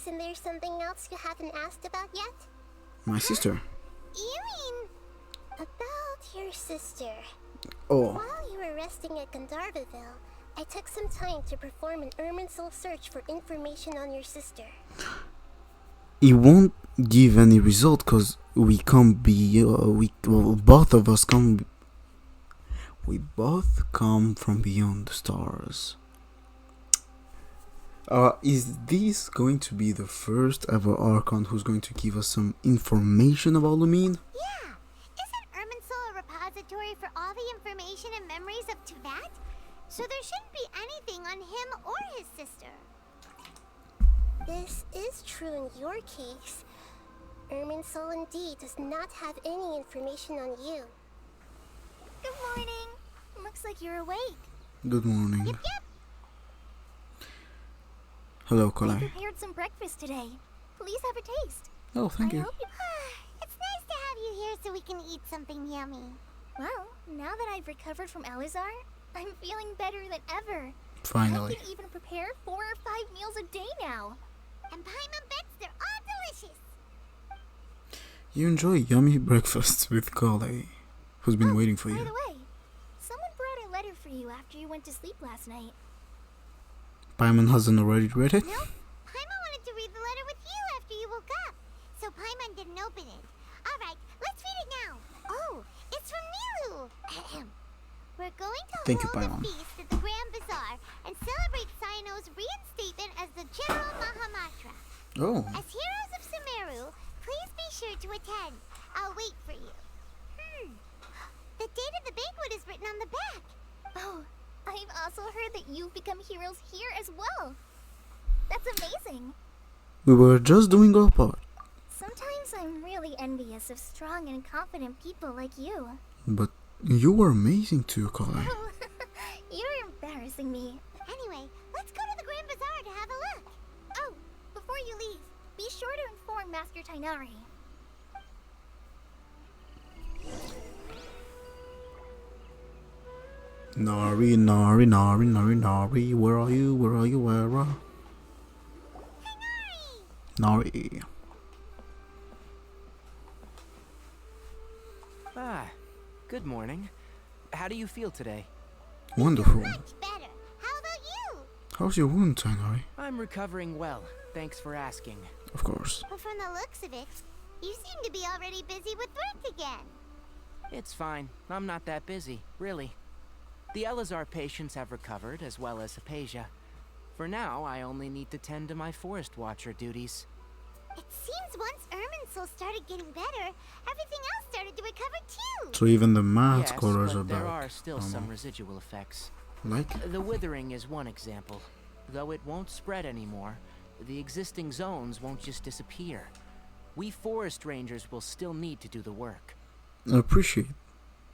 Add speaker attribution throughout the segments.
Speaker 1: Isn't there something else you haven't asked about yet?
Speaker 2: My sister.
Speaker 1: You mean about your sister?
Speaker 2: Oh.
Speaker 1: While you were resting at Gandharvaville, I took some time to perform an Irminsul search for information on your sister.
Speaker 2: It won't give any result because we can't be. Both of us come. We both come from beyond the stars. Is this going to be the first ever Archon who's going to give us some information about Lumine?
Speaker 1: Yeah! Isn't Irminsul a repository for all the information and memories of Teyvat? So there shouldn't be anything on him or his sister. This is true in your case. Irminsul indeed does not have any information on you. Good morning. Looks like you're awake.
Speaker 2: Good morning.
Speaker 1: Yep, yep.
Speaker 2: Hello,
Speaker 1: I
Speaker 2: Kolai.
Speaker 1: prepared some breakfast today. Please have a taste.
Speaker 2: Oh, thank you.
Speaker 1: It's nice to have you here so we can eat something yummy. Well, now that I've recovered from Elazar, I'm feeling better than ever.
Speaker 2: Finally.
Speaker 1: I can even prepare 4 or 5 meals a day now. And Paimon bets they're all delicious.
Speaker 2: You enjoy yummy breakfasts with Kolai, who's been waiting for
Speaker 1: By
Speaker 2: you.
Speaker 1: the way, someone brought a letter for you after you went to sleep last night.
Speaker 2: Paimon hasn't already read it?
Speaker 1: No, Paimon wanted to read the letter with you after you woke up, so Paimon didn't open it. Alright, let's read it now. Oh, it's from Milu. We're going to
Speaker 2: Thank you,
Speaker 1: hold
Speaker 2: Paimon.
Speaker 1: a feast at the Grand Bazaar and celebrate Sino's reinstatement as the General Mahamatra.
Speaker 2: Oh.
Speaker 1: As heroes of Sumeru, please be sure to attend. I'll wait for you. The date of the banquet is written on the back. Oh, I've also heard that you've become heroes here as well. That's amazing.
Speaker 2: We were just doing our part.
Speaker 1: Sometimes I'm really envious of strong and confident people like you.
Speaker 2: But you were amazing too, Kolai.
Speaker 1: You're embarrassing me. Anyway, let's go to the Grand Bazaar to have a look. Oh, before you leave, be sure to inform Master Tainari.
Speaker 2: Nari, Nari, Nari, Nari, Nari, where are you? Where are you? Where are you? Nari.
Speaker 3: Ah, good morning. How do you feel today?
Speaker 2: Wonderful.
Speaker 1: Much better. How about you?
Speaker 2: How's your wound, Tainari?
Speaker 3: I'm recovering well. Thanks for asking.
Speaker 2: Of course.
Speaker 1: But from the looks of it, you seem to be already busy with work again.
Speaker 3: It's fine. I'm not that busy, really. The Elazar patients have recovered, as well as Hypatia. For now, I only need to tend to my forest watcher duties.
Speaker 1: It seems once Irminsul started getting better, everything else started to recover too.
Speaker 2: So even the math
Speaker 3: Yes,
Speaker 2: scholars
Speaker 3: but
Speaker 2: are
Speaker 3: there
Speaker 2: back.
Speaker 3: are still some residual effects.
Speaker 2: Like?
Speaker 3: The withering is one example. Though it won't spread anymore, the existing zones won't just disappear. We forest rangers will still need to do the work.
Speaker 2: I appreciate.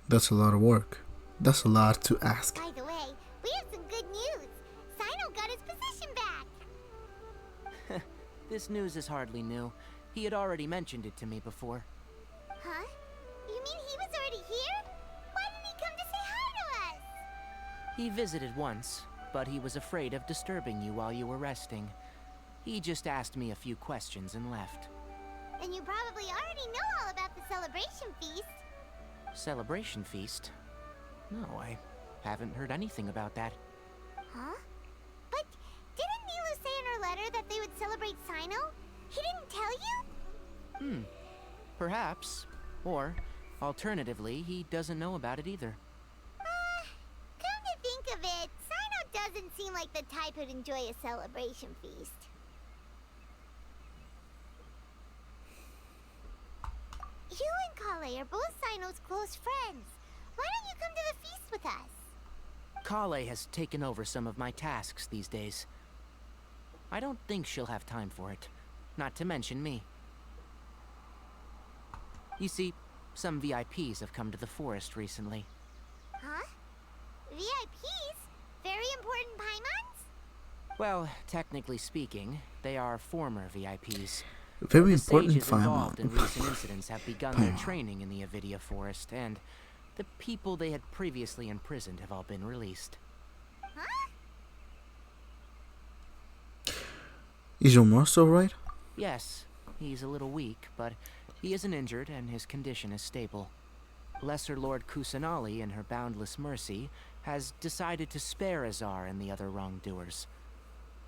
Speaker 2: That's a lot of work. That's a lot to ask.
Speaker 1: By the way, we have some good news. Sino got his position back.
Speaker 3: This news is hardly new. He had already mentioned it to me before.
Speaker 1: Huh? You mean he was already here? Why didn't he come to say hi to us?
Speaker 3: He visited once, but he was afraid of disturbing you while you were resting. He just asked me a few questions and left.
Speaker 1: And you probably already know all about the celebration feast.
Speaker 3: Celebration feast? No, I haven't heard anything about that.
Speaker 1: Huh? But didn't Nilu say in her letter that they would celebrate Sino? He didn't tell you?
Speaker 3: Perhaps. Or, alternatively, he doesn't know about it either.
Speaker 1: Come to think of it, Sino doesn't seem like the type who'd enjoy a celebration feast. You and Kale are both Sino's close friends. Why don't you come to the feast with us?
Speaker 3: Kale has taken over some of my tasks these days. I don't think she'll have time for it. Not to mention me. You see, some VIPs have come to the forest recently.
Speaker 1: Huh? VIPs? Very important Paimons?
Speaker 3: Well, technically speaking, they are former VIPs.
Speaker 2: Very
Speaker 3: The
Speaker 2: important
Speaker 3: sages involved in
Speaker 2: Paimon.
Speaker 3: recent incidents have begun their training in the Avidia forest, and the people they had previously imprisoned have all been released.
Speaker 1: Huh?
Speaker 2: Is your master alright?
Speaker 3: Yes, he's a little weak, but he isn't injured and his condition is stable. Lesser Lord Kusanali, in her boundless mercy, has decided to spare Azar and the other wrongdoers.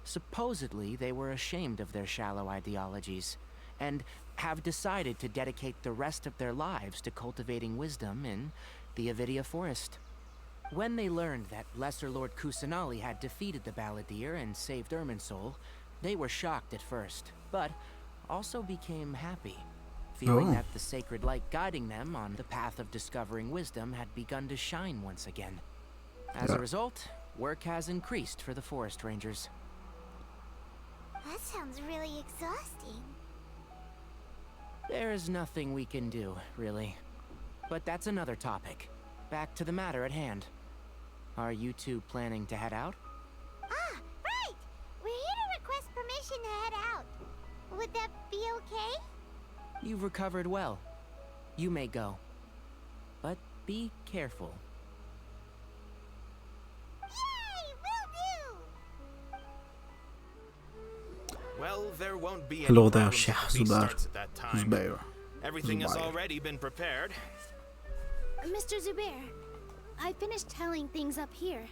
Speaker 3: Supposedly, they were ashamed of their shallow ideologies, and have decided to dedicate the rest of their lives to cultivating wisdom in the Avidia Forest. When they learned that Lesser Lord Kusanali had defeated the Balladeer and saved Irminsul, they were shocked at first, but also became happy, feeling that the sacred light guiding them on the path of discovering wisdom had begun to shine once again. As a result, work has increased for the forest rangers.
Speaker 1: That sounds really exhausting.
Speaker 3: There's nothing we can do, really. But that's another topic. Back to the matter at hand. Are you two planning to head out?
Speaker 1: Ah, right! We're here to request permission to head out. Would that be okay?
Speaker 3: You've recovered well. You may go. But be careful.
Speaker 1: Yay! Will do!
Speaker 4: Well, there won't be any
Speaker 2: Hello there,
Speaker 4: problems
Speaker 2: Sheikh
Speaker 4: if the feast
Speaker 2: Zubair.
Speaker 4: starts at that time.
Speaker 2: Zubair.
Speaker 4: Everything has
Speaker 2: Zubair.
Speaker 4: already been prepared.
Speaker 5: Mr. Zubair, I finished tallying things up here.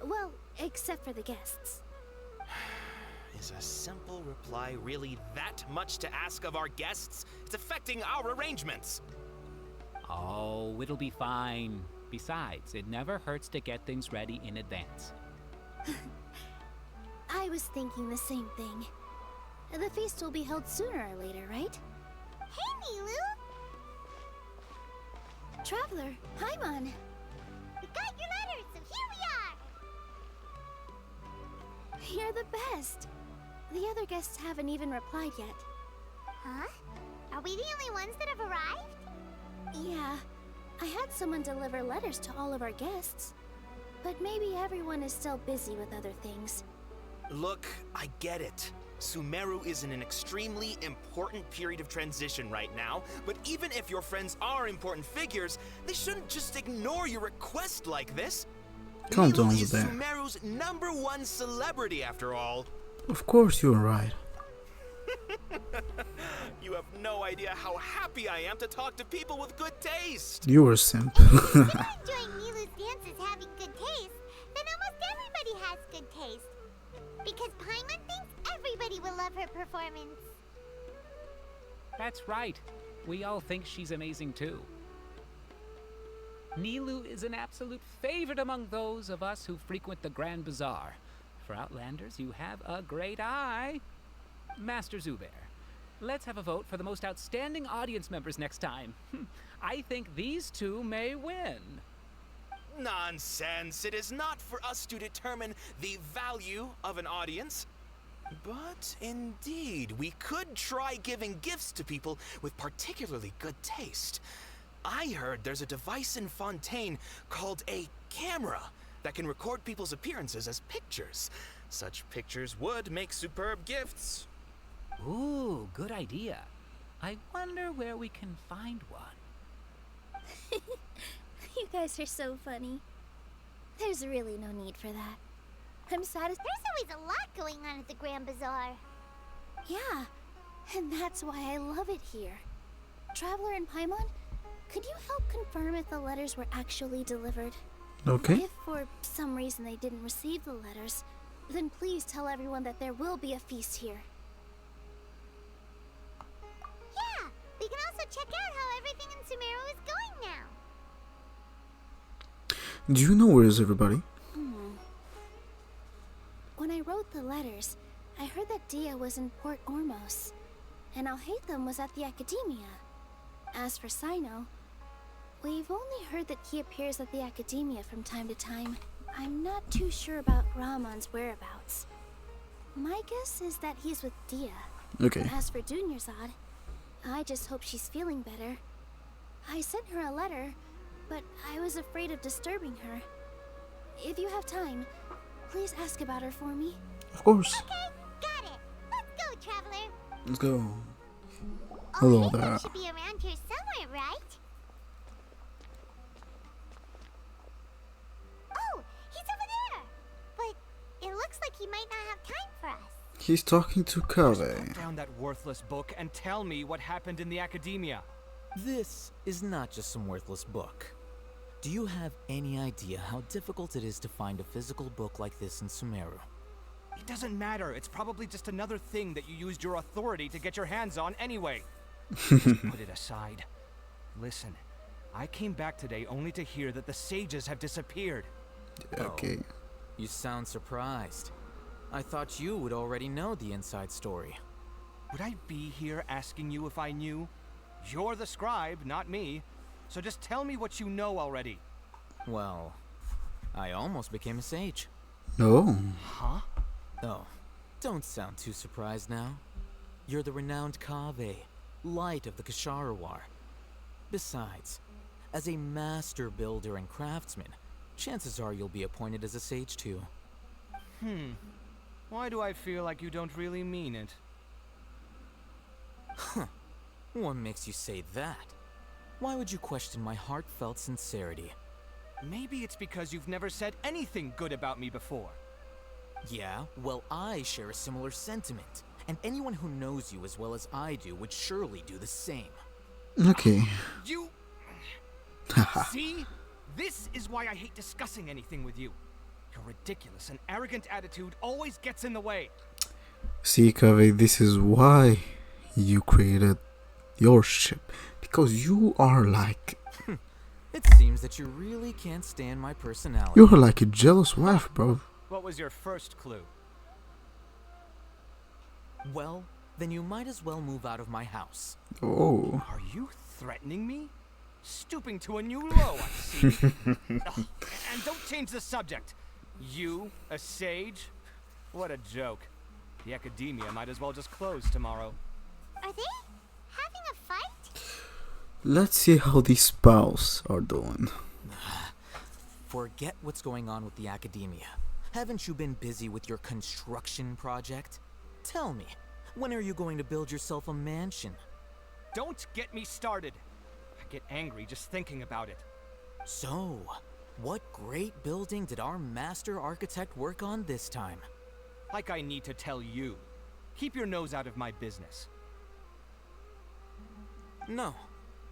Speaker 5: Well, except for the guests.
Speaker 4: Is a simple reply really that much to ask of our guests? It's affecting our arrangements.
Speaker 6: Oh, it'll be fine. Besides, it never hurts to get things ready in advance.
Speaker 5: I was thinking the same thing. The feast will be held sooner or later, right?
Speaker 1: Hey, Nilu!
Speaker 5: Traveler, Paimon.
Speaker 1: We got your letters, so here we are!
Speaker 5: You're the best. The other guests haven't even replied yet.
Speaker 1: Huh? Are we the only ones that have arrived?
Speaker 5: Yeah, I had someone deliver letters to all of our guests. But maybe everyone is still busy with other things.
Speaker 4: Look, I get it. Sumeru is in an extremely important period of transition right now, but even if your friends are important figures, they shouldn't just ignore your request like this.
Speaker 2: Calm
Speaker 4: Nilu
Speaker 2: down
Speaker 4: is
Speaker 2: there.
Speaker 4: Sumeru's #1 celebrity after all.
Speaker 2: Of course you're right.
Speaker 4: You have no idea how happy I am to talk to people with good taste.
Speaker 2: You're a simp.
Speaker 1: Enjoying Nilu's dances having good taste, then almost everybody has good taste. Because Paimon thinks everybody will love her performance.
Speaker 6: That's right. We all think she's amazing too. Nilu is an absolute favorite among those of us who frequent the Grand Bazaar. For Outlanders, you have a great eye. Master Zubair, let's have a vote for the most outstanding audience members next time. I think these two may win.
Speaker 4: Nonsense. It is not for us to determine the value of an audience. But indeed, we could try giving gifts to people with particularly good taste. I heard there's a device in Fontaine called a camera that can record people's appearances as pictures. Such pictures would make superb gifts.
Speaker 6: Ooh, good idea. I wonder where we can find one.
Speaker 5: You guys are so funny. There's really no need for that. I'm satisfied.
Speaker 1: There's always a lot going on at the Grand Bazaar.
Speaker 5: Yeah, and that's why I love it here. Traveler and Paimon, could you help confirm if the letters were actually delivered?
Speaker 2: Okay.
Speaker 5: If for some reason they didn't receive the letters, then please tell everyone that there will be a feast here.
Speaker 1: Yeah, we can also check out how everything in Sumeru is going now.
Speaker 2: Do you know where is everybody?
Speaker 5: When I wrote the letters, I heard that Dia was in Port Ormos, and Alhaitham was at the Academia. As for Sino, we've only heard that he appears at the Academia from time to time. I'm not too sure about Rahman's whereabouts. My guess is that he's with Dia.
Speaker 2: Okay.
Speaker 5: As for Dunyarzad, I just hope she's feeling better. I sent her a letter, but I was afraid of disturbing her. If you have time, please ask about her for me.
Speaker 2: Of course.
Speaker 1: Okay, got it. Let's go, Traveler.
Speaker 2: Let's go.
Speaker 1: Oh,
Speaker 2: Hello
Speaker 1: Haytham
Speaker 2: there.
Speaker 1: should be around here somewhere, right? Oh, he's over there. But it looks like he might not have time for us.
Speaker 2: He's talking to Kave.
Speaker 7: Put down that worthless book and tell me what happened in the academia.
Speaker 8: This is not just some worthless book. Do you have any idea how difficult it is to find a physical book like this in Sumeru?
Speaker 7: It doesn't matter. It's probably just another thing that you used your authority to get your hands on anyway. Just put it aside. Listen, I came back today only to hear that the sages have disappeared.
Speaker 2: Okay.
Speaker 8: You sound surprised. I thought you would already know the inside story.
Speaker 7: Would I be here asking you if I knew? You're the scribe, not me. So just tell me what you know already.
Speaker 8: Well, I almost became a sage.
Speaker 2: No.
Speaker 7: Huh?
Speaker 8: Oh, don't sound too surprised now. You're the renowned Kave, light of the Ksharawar. Besides, as a master builder and craftsman, chances are you'll be appointed as a sage too.
Speaker 7: Why do I feel like you don't really mean it?
Speaker 8: What makes you say that? Why would you question my heartfelt sincerity?
Speaker 7: Maybe it's because you've never said anything good about me before.
Speaker 8: Yeah, well, I share a similar sentiment, and anyone who knows you as well as I do would surely do the same.
Speaker 2: Okay.
Speaker 7: You... See? This is why I hate discussing anything with you. Your ridiculous and arrogant attitude always gets in the way.
Speaker 2: See, Kave, this is why you created your ship. Because you are like...
Speaker 8: It seems that you really can't stand my personality.
Speaker 2: You're like a jealous wife, bro.
Speaker 7: What was your first clue?
Speaker 8: Well, then you might as well move out of my house.
Speaker 2: Oh.
Speaker 7: Are you threatening me? Stooping to a new low, I see. Ugh, and don't change the subject. You, a sage? What a joke. The academia might as well just close tomorrow.
Speaker 1: Are they having a fight?
Speaker 2: Let's see how these spouse are doing.
Speaker 8: Forget what's going on with the academia. Haven't you been busy with your construction project? Tell me, when are you going to build yourself a mansion?
Speaker 7: Don't get me started. I get angry just thinking about it.
Speaker 8: So, what great building did our master architect work on this time?
Speaker 7: Like I need to tell you. Keep your nose out of my business.
Speaker 8: No,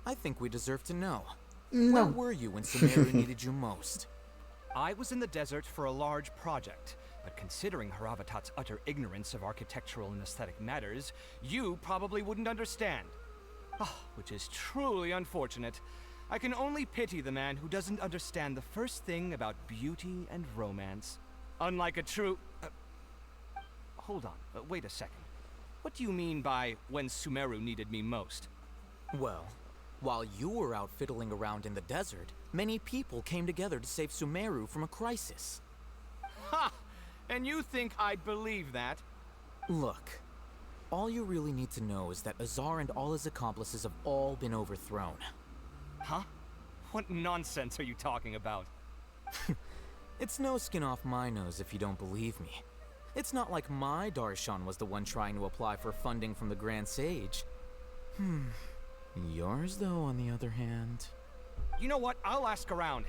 Speaker 8: I think we deserve to know.
Speaker 2: No.
Speaker 8: Where were you when Sumeru needed you most?
Speaker 7: I was in the desert for a large project, but considering Haravatat's utter ignorance of architectural and aesthetic matters, you probably wouldn't understand. Which is truly unfortunate. I can only pity the man who doesn't understand the first thing about beauty and romance. Unlike a true... hold on, wait a second. What do you mean by when Sumeru needed me most?
Speaker 8: Well, while you were out fiddling around in the desert, many people came together to save Sumeru from a crisis.
Speaker 7: Ha! And you think I'd believe that?
Speaker 8: Look, all you really need to know is that Azar and all his accomplices have all been overthrown.
Speaker 7: Huh? What nonsense are you talking about?
Speaker 8: It's no skin off my nose if you don't believe me. It's not like my Darshan was the one trying to apply for funding from the Grand Sage. Yours, though, on the other hand...
Speaker 7: You know what? I'll ask around.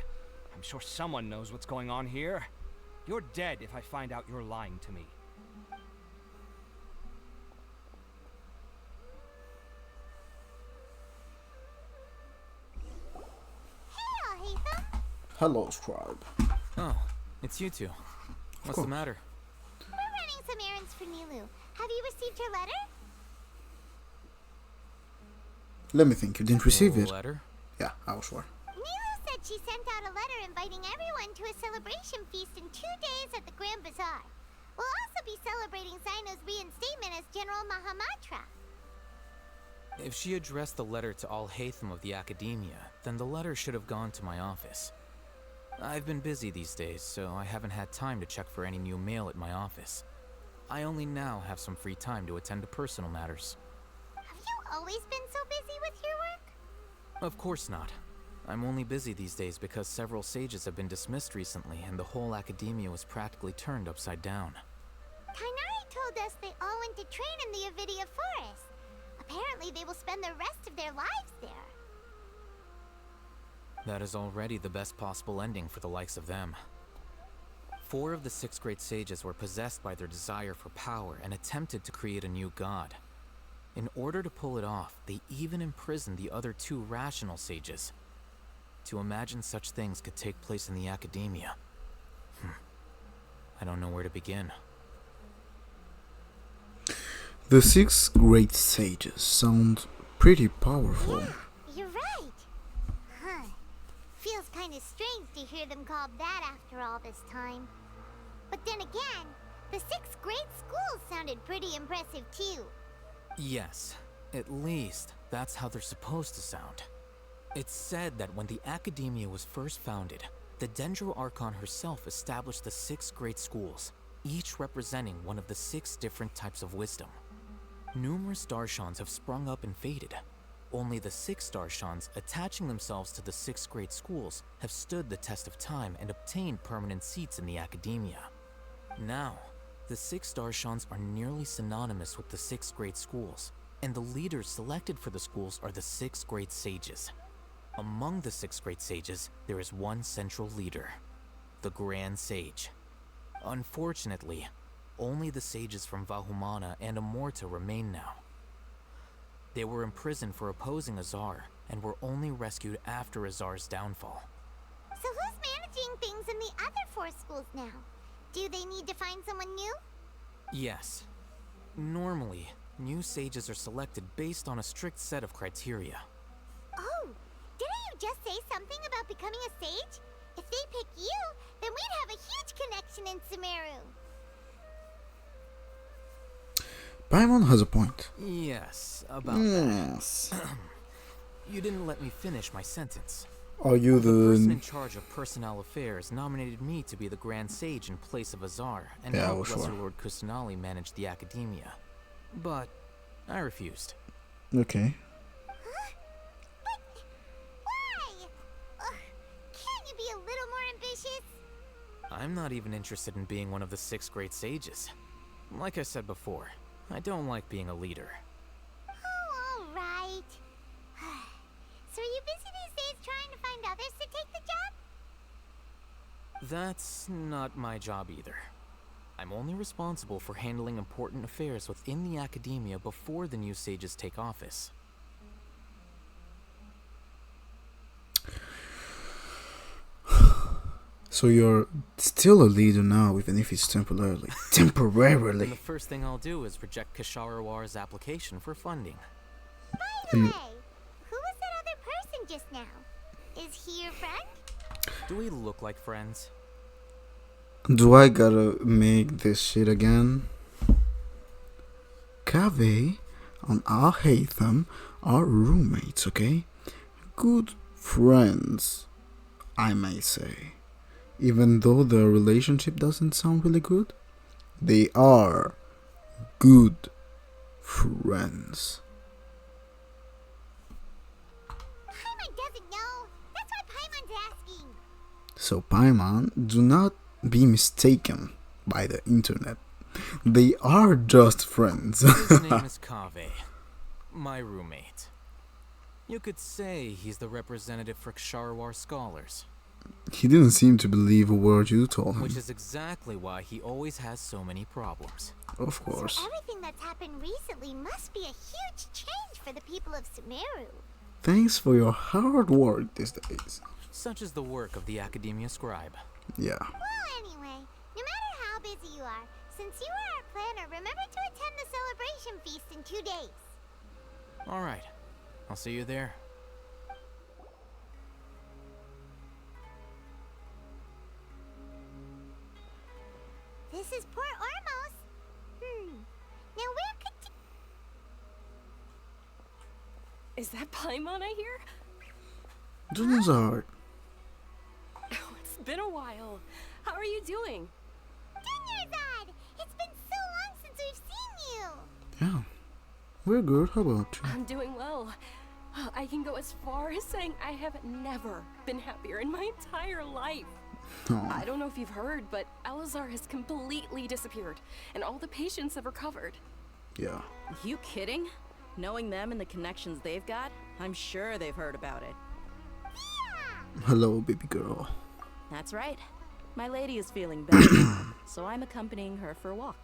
Speaker 7: I'm sure someone knows what's going on here. You're dead if I find out you're lying to me.
Speaker 1: Hey, Alhaitham.
Speaker 2: Hello, scribe.
Speaker 8: Oh, it's you two. What's the matter?
Speaker 1: We're running some errands for Nilu. Have you received her letter?
Speaker 2: Let me think, you didn't receive it?
Speaker 8: Letter?
Speaker 2: Yeah, I was sure.
Speaker 1: Nilu said she sent out a letter inviting everyone to a celebration feast in 2 days at the Grand Bazaar. We'll also be celebrating Zaino's reinstatement as General Mahamatra.
Speaker 8: If she addressed the letter to Alhaitham of the Academia, then the letter should have gone to my office. I've been busy these days, so I haven't had time to check for any new mail at my office. I only now have some free time to attend to personal matters.
Speaker 1: Have you always been so busy with your work?
Speaker 8: Of course not. I'm only busy these days because several sages have been dismissed recently and the whole academia was practically turned upside down.
Speaker 1: Kainari told us they all went to train in the Avidia Forest. Apparently they will spend the rest of their lives there.
Speaker 8: That is already the best possible ending for the likes of them. 4 of the 6 great sages were possessed by their desire for power and attempted to create a new god. In order to pull it off, they even imprisoned the other 2 rational sages. To imagine such things could take place in the academia. I don't know where to begin.
Speaker 2: The 6 great sages sound pretty powerful.
Speaker 1: Yeah, you're right. Huh. Feels kind of strange to hear them called that after all this time. But then again, the 6 great schools sounded pretty impressive too.
Speaker 8: Yes, at least that's how they're supposed to sound. It's said that when the academia was first founded, the Dendro Archon herself established the 6 great schools, each representing one of the 6 different types of wisdom. Numerous Darshans have sprung up and faded. Only the 6 Darshans attaching themselves to the 6 great schools have stood the test of time and obtained permanent seats in the academia. Now, the 6 Darshans are nearly synonymous with the 6 great schools, and the leaders selected for the schools are the 6 great sages. Among the 6 great sages, there is one central leader, the Grand Sage. Unfortunately, only the sages from Vahumana and Amorta remain now. They were imprisoned for opposing Azar, and were only rescued after Azar's downfall.
Speaker 1: So who's managing things in the other 4 schools now? Do they need to find someone new?
Speaker 8: Yes. Normally, new sages are selected based on a strict set of criteria.
Speaker 1: Oh, didn't you just say something about becoming a sage? If they pick you, then we'd have a huge connection in Sumeru.
Speaker 2: Paimon has a point.
Speaker 8: Yes, about
Speaker 2: Yes.
Speaker 8: that. You didn't let me finish my sentence.
Speaker 2: Are you
Speaker 8: The person in
Speaker 2: the...
Speaker 8: charge of personnel affairs nominated me to be the Grand Sage in place of Azar, and
Speaker 2: Yeah,
Speaker 8: helped
Speaker 2: well,
Speaker 8: Lesser
Speaker 2: sure.
Speaker 8: Lord Kusanali manage the academia. But I refused.
Speaker 2: Okay.
Speaker 1: But why? Can't you be a little more ambitious?
Speaker 8: I'm not even interested in being one of the 6 great sages. Like I said before, I don't like being a leader.
Speaker 1: Oh, all right. So are you busy these days trying to find others to take the job?
Speaker 8: That's not my job either. I'm only responsible for handling important affairs within the academia before the new sages take office.
Speaker 2: So you're still a leader now, even if it's temporarily.
Speaker 8: And
Speaker 2: Temporarily.
Speaker 8: the first thing I'll do is reject Kasharawar's application for funding.
Speaker 1: By the way, who was that other person just now? Is he your friend?
Speaker 8: Do we look like friends?
Speaker 2: Do I gotta make this shit again? Kaveh and Al-Haytham are roommates, okay? Good friends, I may say. Even though their relationship doesn't sound really good, they are good friends.
Speaker 1: Paimon doesn't know. That's why Paimon's asking.
Speaker 2: So Paimon, do not be mistaken by the internet. They are just friends.
Speaker 8: His name is Kaveh, my roommate. You could say he's the representative for Ksharawar scholars.
Speaker 2: He didn't seem to believe a word you told him.
Speaker 8: Which is exactly why he always has so many problems.
Speaker 2: Of course.
Speaker 1: So everything that's happened recently must be a huge change for the people of Sumeru.
Speaker 2: Thanks for your hard work these days.
Speaker 8: Such is the work of the Academia Scribe.
Speaker 2: Yeah.
Speaker 1: Well, anyway, no matter how busy you are, since you are our planner, remember to attend the celebration feast in 2 days.
Speaker 8: Alright, I'll see you there.
Speaker 1: This is Port Ormos. Now where could
Speaker 9: Is that Paimon I hear?
Speaker 2: Junior's hard.
Speaker 9: Oh, it's been a while. How are you doing?
Speaker 1: Dinyarzad! It's been so long since we've seen you.
Speaker 2: Yeah. We're good. How about you?
Speaker 9: I'm doing well. I can go as far as saying I have never been happier in my entire life.
Speaker 2: Aw.
Speaker 9: I don't know if you've heard, but Alazar has completely disappeared, and all the patients have recovered.
Speaker 2: Yeah.
Speaker 10: You kidding? Knowing them and the connections they've got, I'm sure they've heard about it.
Speaker 2: Hello, baby girl.
Speaker 10: That's right. My lady is feeling better now, so I'm accompanying her for a walk.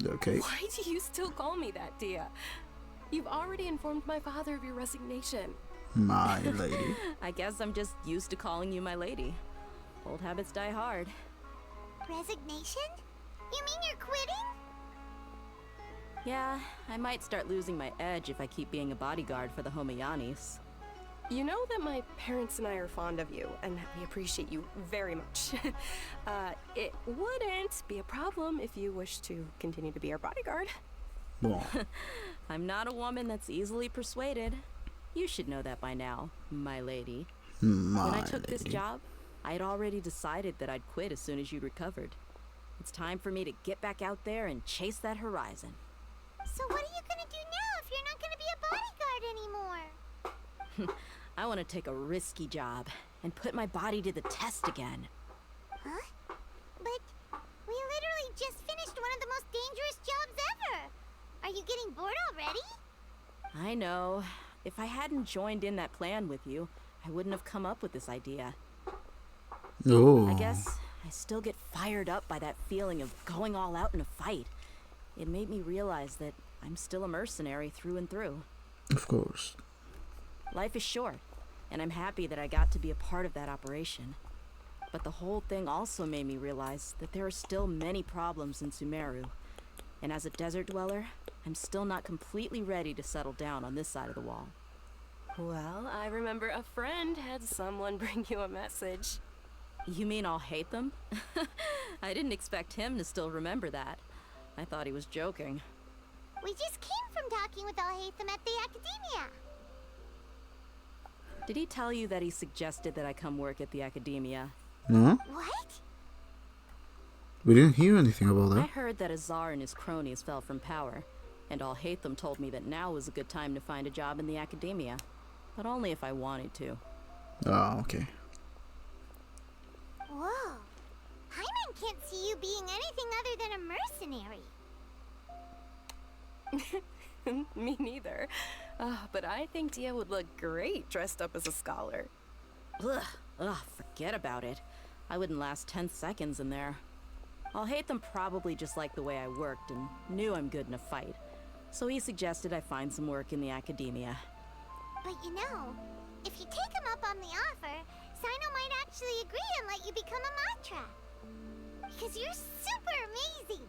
Speaker 2: Okay.
Speaker 9: Why do you still call me that, Dia? You've already informed my father of your resignation.
Speaker 2: My lady.
Speaker 10: I guess I'm just used to calling you my lady. Old habits die hard.
Speaker 1: Resignation? You mean you're quitting?
Speaker 10: Yeah, I might start losing my edge if I keep being a bodyguard for the Homayanis.
Speaker 9: You know that my parents and I are fond of you, and we appreciate you very much. It wouldn't be a problem if you wish to continue to be our bodyguard.
Speaker 2: Bon.
Speaker 10: I'm not a woman that's easily persuaded. You should know that by now, my lady.
Speaker 2: My
Speaker 10: When I took this
Speaker 2: lady.
Speaker 10: job, I had already decided that I'd quit as soon as you recovered. It's time for me to get back out there and chase that horizon.
Speaker 1: So what are you gonna do now if you're not gonna be a bodyguard anymore?
Speaker 10: I want to take a risky job and put my body to the test again.
Speaker 1: Huh? But we literally just finished one of the most dangerous jobs ever. Are you getting bored already?
Speaker 10: I know. If I hadn't joined in that plan with you, I wouldn't have come up with this idea.
Speaker 2: Oh.
Speaker 10: I guess I still get fired up by that feeling of going all out in a fight. It made me realize that I'm still a mercenary through and through.
Speaker 2: Of course.
Speaker 10: Life is short, and I'm happy that I got to be a part of that operation. But the whole thing also made me realize that there are still many problems in Sumeru. And as a desert dweller, I'm still not completely ready to settle down on this side of the wall.
Speaker 9: Well, I remember a friend had someone bring you a message.
Speaker 10: You mean I'll hate them? I didn't expect him to still remember that. I thought he was joking.
Speaker 1: We just came from talking with Alhaitham at the Academia.
Speaker 10: Did he tell you that he suggested that I come work at the Academia?
Speaker 2: No?
Speaker 1: What?
Speaker 2: We didn't hear anything about
Speaker 10: I
Speaker 2: that.
Speaker 10: heard that Azar and his cronies fell from power, and Alhaitham told me that now was a good time to find a job in the Academia. But only if I wanted to.
Speaker 2: Oh, okay.
Speaker 1: Whoa. Hyman can't see you being anything other than a mercenary.
Speaker 9: Me neither. But I think Dia would look great dressed up as a scholar.
Speaker 10: Ugh, forget about it. I wouldn't last 10 seconds in there. Alhaitham probably just liked the way I worked and knew I'm good in a fight. So he suggested I find some work in the Academia.
Speaker 1: But you know, if you take him up on the offer, Sino might actually agree and let you become a Matra. Because you're super amazing.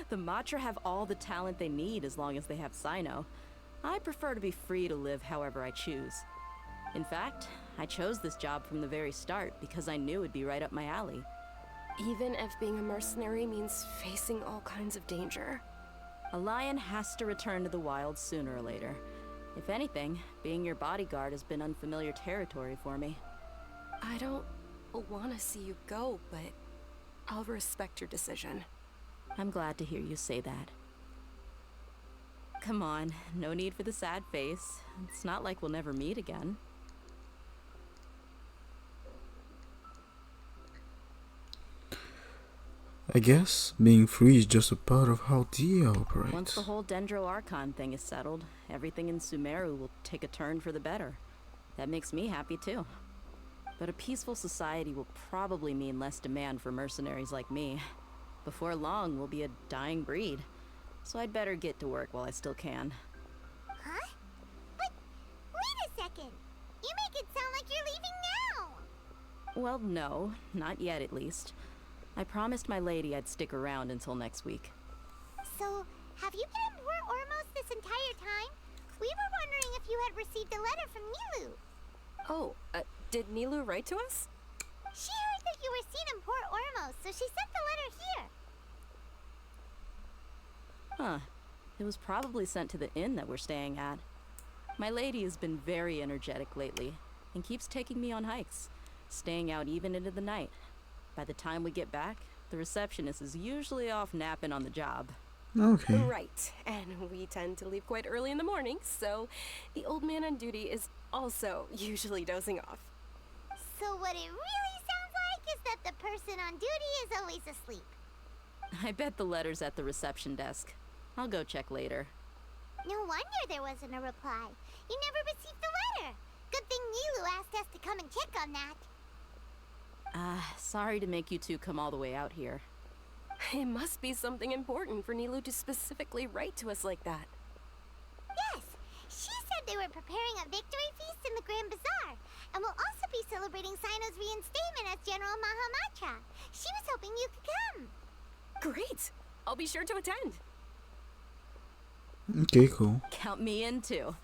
Speaker 10: The Matra have all the talent they need as long as they have Sino. I prefer to be free to live however I choose. In fact, I chose this job from the very start because I knew it'd be right up my alley.
Speaker 9: Even if being a mercenary means facing all kinds of danger.
Speaker 10: A lion has to return to the wild sooner or later. If anything, being your bodyguard has been unfamiliar territory for me.
Speaker 9: I don't want to see you go, but I'll respect your decision.
Speaker 10: I'm glad to hear you say that. Come on, no need for the sad face. It's not like we'll never meet again.
Speaker 2: I guess being free is just a part of how Dia operates.
Speaker 10: Once the whole Dendro Archon thing is settled, everything in Sumeru will take a turn for the better. That makes me happy too. But a peaceful society will probably mean less demand for mercenaries like me. Before long, we'll be a dying breed. So I'd better get to work while I still can.
Speaker 1: Huh? But wait a second. You make it sound like you're leaving now.
Speaker 10: Well, no, not yet at least. I promised my lady I'd stick around until next week.
Speaker 1: So, have you been in Port Ormos this entire time? We were wondering if you had received a letter from Nilu.
Speaker 9: Oh, did Nilu write to us?
Speaker 1: She heard that you were seen in Port Ormos, so she sent the letter here.
Speaker 10: Huh. It was probably sent to the inn that we're staying at. My lady has been very energetic lately and keeps taking me on hikes, staying out even into the night. By the time we get back, the receptionist is usually off napping on the job.
Speaker 2: Okay.
Speaker 9: Right, and we tend to leave quite early in the morning, so the old man on duty is also usually dozing off.
Speaker 1: So what it really sounds like is that the person on duty is always asleep.
Speaker 10: I bet the letter's at the reception desk. I'll go check later.
Speaker 1: No wonder there wasn't a reply. You never received the letter. Good thing Nilu asked us to come and check on that.
Speaker 10: Sorry to make you two come all the way out here.
Speaker 9: It must be something important for Nilu to specifically write to us like that.
Speaker 1: Yes, she said they were preparing a victory feast in the Grand Bazaar, and will also be celebrating Sino's reinstatement as General Mahamatra. She was hoping you could come.
Speaker 9: Great! I'll be sure to attend.
Speaker 2: Okay, cool.
Speaker 10: Count me in too.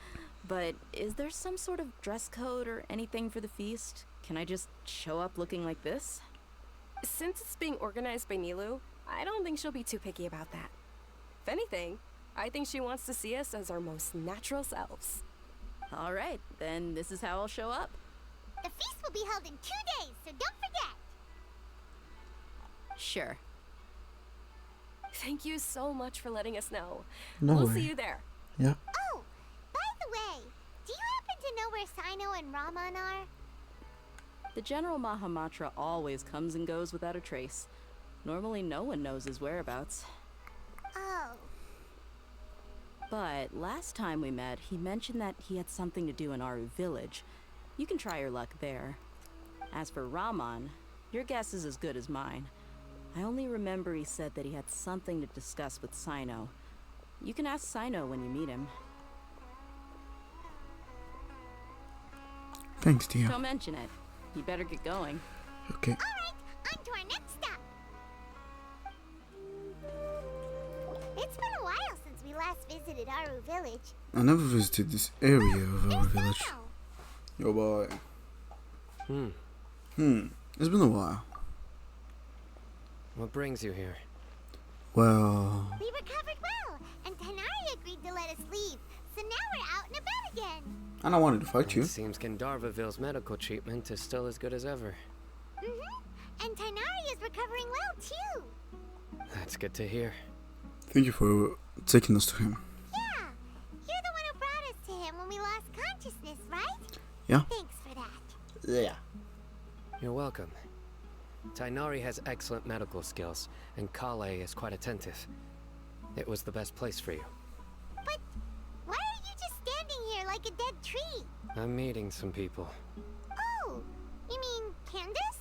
Speaker 10: But is there some sort of dress code or anything for the feast? Can I just show up looking like this?
Speaker 9: Since it's being organized by Nilu, I don't think she'll be too picky about that. If anything, I think she wants to see us as our most natural selves.
Speaker 10: All right, then this is how I'll show up.
Speaker 1: The feast will be held in 2 days, so don't forget.
Speaker 10: Sure.
Speaker 9: Thank you so much for letting us know.
Speaker 2: No
Speaker 9: We'll
Speaker 2: way.
Speaker 9: see you there.
Speaker 2: Yeah.
Speaker 1: Oh, by the way, do you happen to know where Sino and Raman are?
Speaker 10: The General Mahamatra always comes and goes without a trace. Normally no one knows his whereabouts.
Speaker 1: Oh,
Speaker 10: But last time we met, he mentioned that he had something to do in Aru village. You can try your luck there. As for Raman, your guess is as good as mine. I only remember he said that he had something to discuss with Sino. You can ask Sino when you meet him.
Speaker 2: Thanks, Tia.
Speaker 10: Don't mention it. You better get going.
Speaker 2: Okay.
Speaker 1: all right, on to our next stop. It's been a while since we last visited Aru village.
Speaker 2: I never visited this area of our
Speaker 1: It's
Speaker 2: village.
Speaker 1: Sino.
Speaker 2: Yo, boy.
Speaker 11: Hmm.
Speaker 2: It's been a while.
Speaker 11: What brings you here?
Speaker 2: Well,
Speaker 1: We recovered well, and Tanari agreed to let us leave, so now we're out and about again.
Speaker 2: and I wanted to fight you.
Speaker 11: It seems Gandharvaville's medical treatment is still as good as ever.
Speaker 1: And Tanari is recovering well, too.
Speaker 11: That's good to hear.
Speaker 2: Thank you for taking us to him.
Speaker 1: Yeah, you're the one who brought us to him when we lost consciousness, right?
Speaker 2: Yeah.
Speaker 1: Thanks for that.
Speaker 2: Yeah.
Speaker 11: You're welcome. Tainari has excellent medical skills, and Kale is quite attentive. It was the best place for you.
Speaker 1: But why are you just standing here like a dead tree?
Speaker 11: I'm meeting some people.
Speaker 1: Oh, you mean Candace?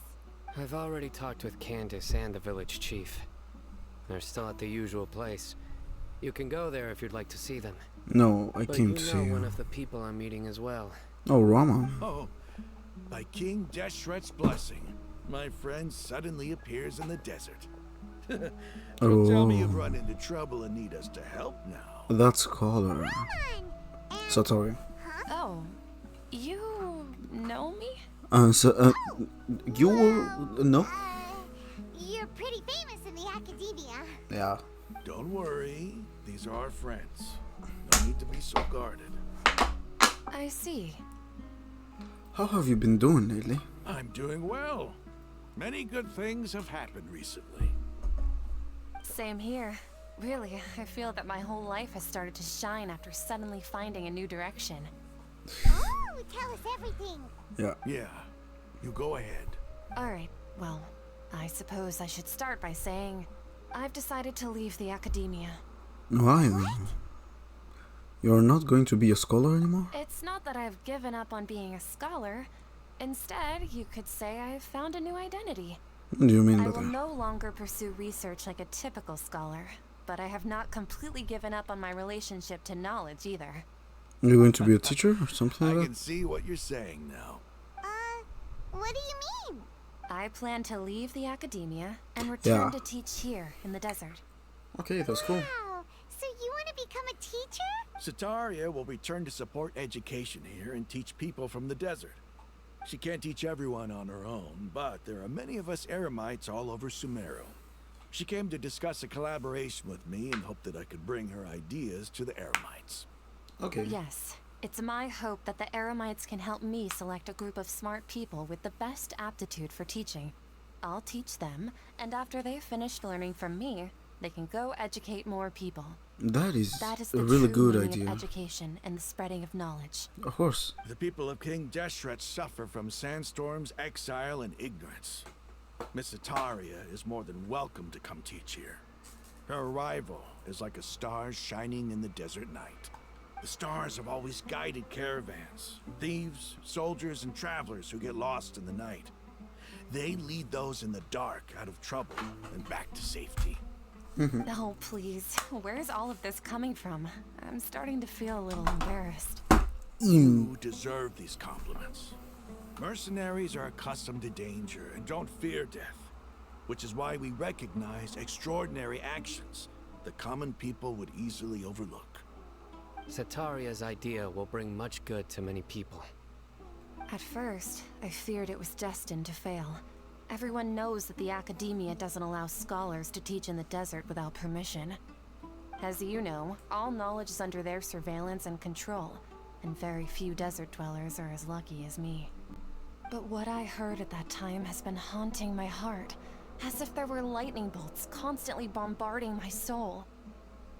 Speaker 11: I've already talked with Candace and the village chief. They're still at the usual place. You can go there if you'd like to see them.
Speaker 2: No, I
Speaker 11: But
Speaker 2: came
Speaker 11: you
Speaker 2: to
Speaker 11: know
Speaker 2: see
Speaker 11: one
Speaker 2: you.
Speaker 11: of the people I'm meeting as well.
Speaker 2: Oh, Raman.
Speaker 12: Oh, by King Deshret's blessing, my friend suddenly appears in the desert. Don't tell me you've run into trouble and need us to help now.
Speaker 2: That's Scholar.
Speaker 1: Come on. And,
Speaker 2: Satori.
Speaker 9: Oh, you know me?
Speaker 2: You were no?
Speaker 1: you're pretty famous in the academia.
Speaker 2: Yeah.
Speaker 12: Don't worry, these are our friends. No need to be so guarded.
Speaker 9: I see.
Speaker 2: How have you been doing lately?
Speaker 12: I'm doing well. Many good things have happened recently.
Speaker 13: Same here. Really, I feel that my whole life has started to shine after suddenly finding a new direction.
Speaker 1: Oh, tell us everything.
Speaker 2: Yeah.
Speaker 12: Yeah, you go ahead.
Speaker 13: Alright, well, I suppose I should start by saying I've decided to leave the academia.
Speaker 2: Why then? You're not going to be a scholar anymore?
Speaker 13: It's not that I've given up on being a scholar. Instead, you could say I've found a new identity.
Speaker 2: What do you mean
Speaker 13: I
Speaker 2: by
Speaker 13: will
Speaker 2: that?
Speaker 13: no longer pursue research like a typical scholar, but I have not completely given up on my relationship to knowledge either.
Speaker 2: You're going to be a teacher or something
Speaker 12: I
Speaker 2: like
Speaker 12: can
Speaker 2: that?
Speaker 12: see what you're saying now.
Speaker 1: What do you mean?
Speaker 13: I plan to leave the academia and return
Speaker 2: Yeah.
Speaker 13: to teach here in the desert.
Speaker 2: Okay, that's cool.
Speaker 1: Wow, so you want to become a teacher?
Speaker 12: Sataria will return to support education here and teach people from the desert. She can't teach everyone on her own, but there are many of us Eremites all over Sumeru. She came to discuss a collaboration with me and hoped that I could bring her ideas to the Eremites.
Speaker 2: Okay.
Speaker 13: Yes, it's my hope that the Eremites can help me select a group of smart people with the best aptitude for teaching. I'll teach them, and after they've finished learning from me, they can go educate more people.
Speaker 2: That is
Speaker 13: That is
Speaker 2: a
Speaker 13: the
Speaker 2: really
Speaker 13: true
Speaker 2: good
Speaker 13: meaning
Speaker 2: idea.
Speaker 13: of education and the spreading of knowledge.
Speaker 2: Of course.
Speaker 12: The people of King Deshret suffer from sandstorms, exile, and ignorance. Miss Sataria is more than welcome to come teach here. Her arrival is like a star shining in the desert night. The stars have always guided caravans, thieves, soldiers, and travelers who get lost in the night. They lead those in the dark out of trouble and back to safety.
Speaker 13: Oh, please. Where's all of this coming from? I'm starting to feel a little embarrassed.
Speaker 12: You deserve these compliments. Mercenaries are accustomed to danger and don't fear death, which is why we recognize extraordinary actions the common people would easily overlook.
Speaker 11: Setaria's idea will bring much good to many people.
Speaker 13: At first, I feared it was destined to fail. Everyone knows that the Academia doesn't allow scholars to teach in the desert without permission. As you know, all knowledge is under their surveillance and control, and very few desert dwellers are as lucky as me. But what I heard at that time has been haunting my heart, as if there were lightning bolts constantly bombarding my soul.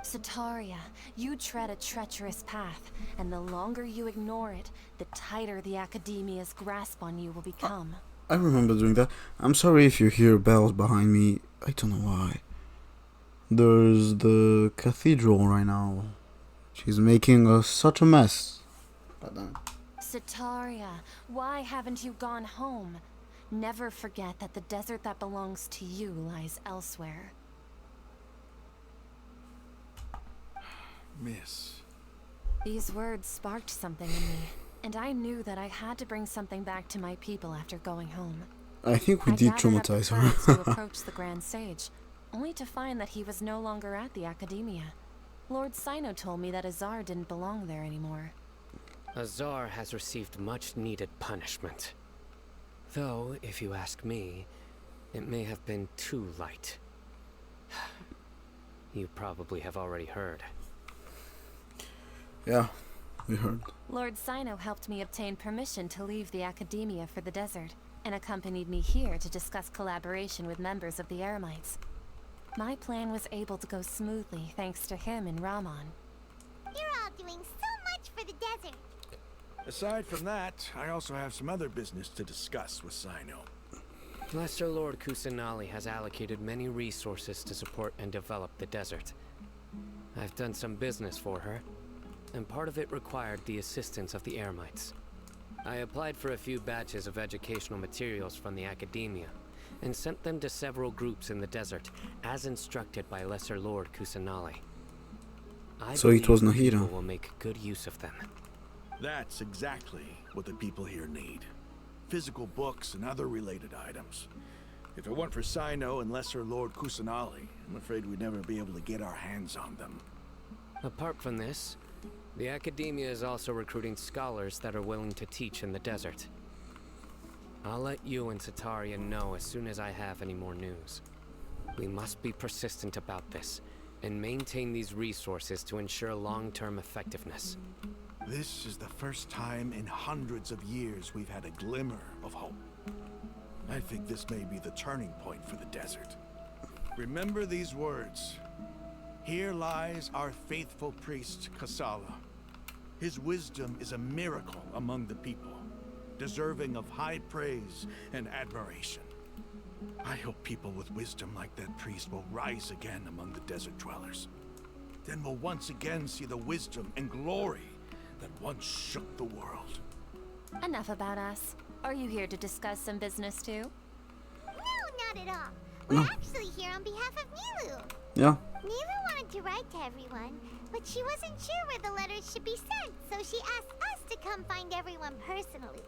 Speaker 13: Setaria, you tread a treacherous path, and the longer you ignore it, the tighter the Academia's grasp on you will become.
Speaker 2: I remember doing that. I'm sorry if you hear bells behind me. I don't know why. There's the cathedral right now. She's making such a mess.
Speaker 13: Setaria, why haven't you gone home? Never forget that the desert that belongs to you lies elsewhere.
Speaker 12: Miss.
Speaker 13: These words sparked something in me, and I knew that I had to bring something back to my people after going home.
Speaker 2: I think we did traumatize
Speaker 13: her. To
Speaker 2: her.
Speaker 13: approach the Grand Sage, only to find that he was no longer at the Academia. Lord Sino told me that Azar didn't belong there anymore.
Speaker 11: Azar has received much needed punishment. Though, if you ask me, it may have been too light. You probably have already heard.
Speaker 2: Yeah, we heard.
Speaker 13: Lord Sino helped me obtain permission to leave the Academia for the desert, and accompanied me here to discuss collaboration with members of the Eremites. My plan was able to go smoothly thanks to him and Rahman.
Speaker 1: You're all doing so much for the desert.
Speaker 12: Aside from that, I also have some other business to discuss with Sino.
Speaker 11: Lesser Lord Kusanali has allocated many resources to support and develop the desert. I've done some business for her, and part of it required the assistance of the Eremites. I applied for a few batches of educational materials from the Academia, and sent them to several groups in the desert, as instructed by Lesser Lord Kusanali.
Speaker 2: So it was Nahida.
Speaker 11: People will make good use of them.
Speaker 12: That's exactly what the people here need. Physical books and other related items. If it weren't for Sino and Lesser Lord Kusanali, I'm afraid we'd never be able to get our hands on them.
Speaker 11: Apart from this, the Academia is also recruiting scholars that are willing to teach in the desert. I'll let you and Setaria know as soon as I have any more news. We must be persistent about this, and maintain these resources to ensure long-term effectiveness.
Speaker 12: This is the first time in hundreds of years we've had a glimmer of hope. I think this may be the turning point for the desert. Remember these words. Here lies our faithful priest, Kasala. His wisdom is a miracle among the people, deserving of high praise and admiration. I hope people with wisdom like that priest will rise again among the desert dwellers. Then we'll once again see the wisdom and glory that once shook the world.
Speaker 13: Enough about us. Are you here to discuss some business too?
Speaker 1: No, not at all. We're actually here on behalf of Milu.
Speaker 2: Yeah.
Speaker 1: Milu wanted to write to everyone, but she wasn't sure where the letters should be sent, so she asked us to come find everyone personally.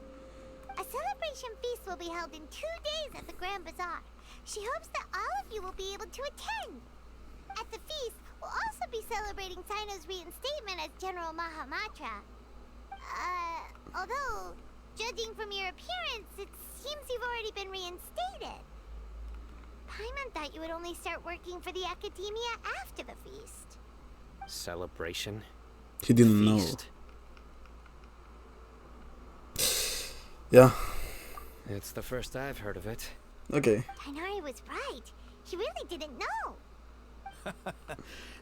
Speaker 1: A celebration feast will be held in 2 days at the Grand Bazaar. She hopes that all of you will be able to attend. At the feast, we'll also be celebrating Sino's reinstatement as General Mahamatra. Although, judging from your appearance, it seems you've already been reinstated. Paimon thought you would only start working for the Academia after the feast.
Speaker 11: Celebration?
Speaker 2: He didn't
Speaker 11: Feast?
Speaker 2: know. Yeah.
Speaker 11: It's the first I've heard of it.
Speaker 2: Okay.
Speaker 1: Tainari was right. He really didn't know.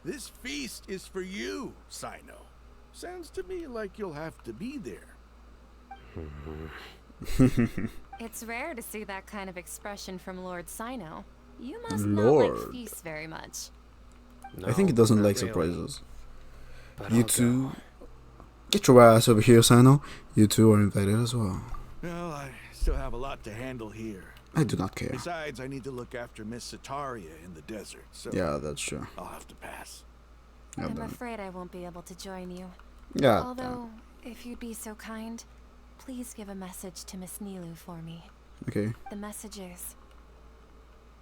Speaker 12: This feast is for you, Sino. Sounds to me like you'll have to be there.
Speaker 13: It's rare to see that kind of expression from Lord Sino. You must
Speaker 2: Lord.
Speaker 13: not like feasts very much.
Speaker 11: No,
Speaker 2: I think he doesn't
Speaker 11: not
Speaker 2: like
Speaker 11: really.
Speaker 2: surprises.
Speaker 11: But
Speaker 2: You
Speaker 11: I'll
Speaker 2: two,
Speaker 11: go.
Speaker 2: get your ass over here, Sino. You two are invited as well.
Speaker 12: Well, I still have a lot to handle here.
Speaker 2: I do not care.
Speaker 12: Besides, I need to look after Miss Sataria in the desert, so
Speaker 2: Yeah, that's true.
Speaker 12: I'll have to pass.
Speaker 2: God
Speaker 13: I'm
Speaker 2: damn.
Speaker 13: afraid I won't be able to join you.
Speaker 2: God
Speaker 13: Although, if you'd be so kind, please give a message to Miss Nilu for me.
Speaker 2: Okay.
Speaker 13: The message is,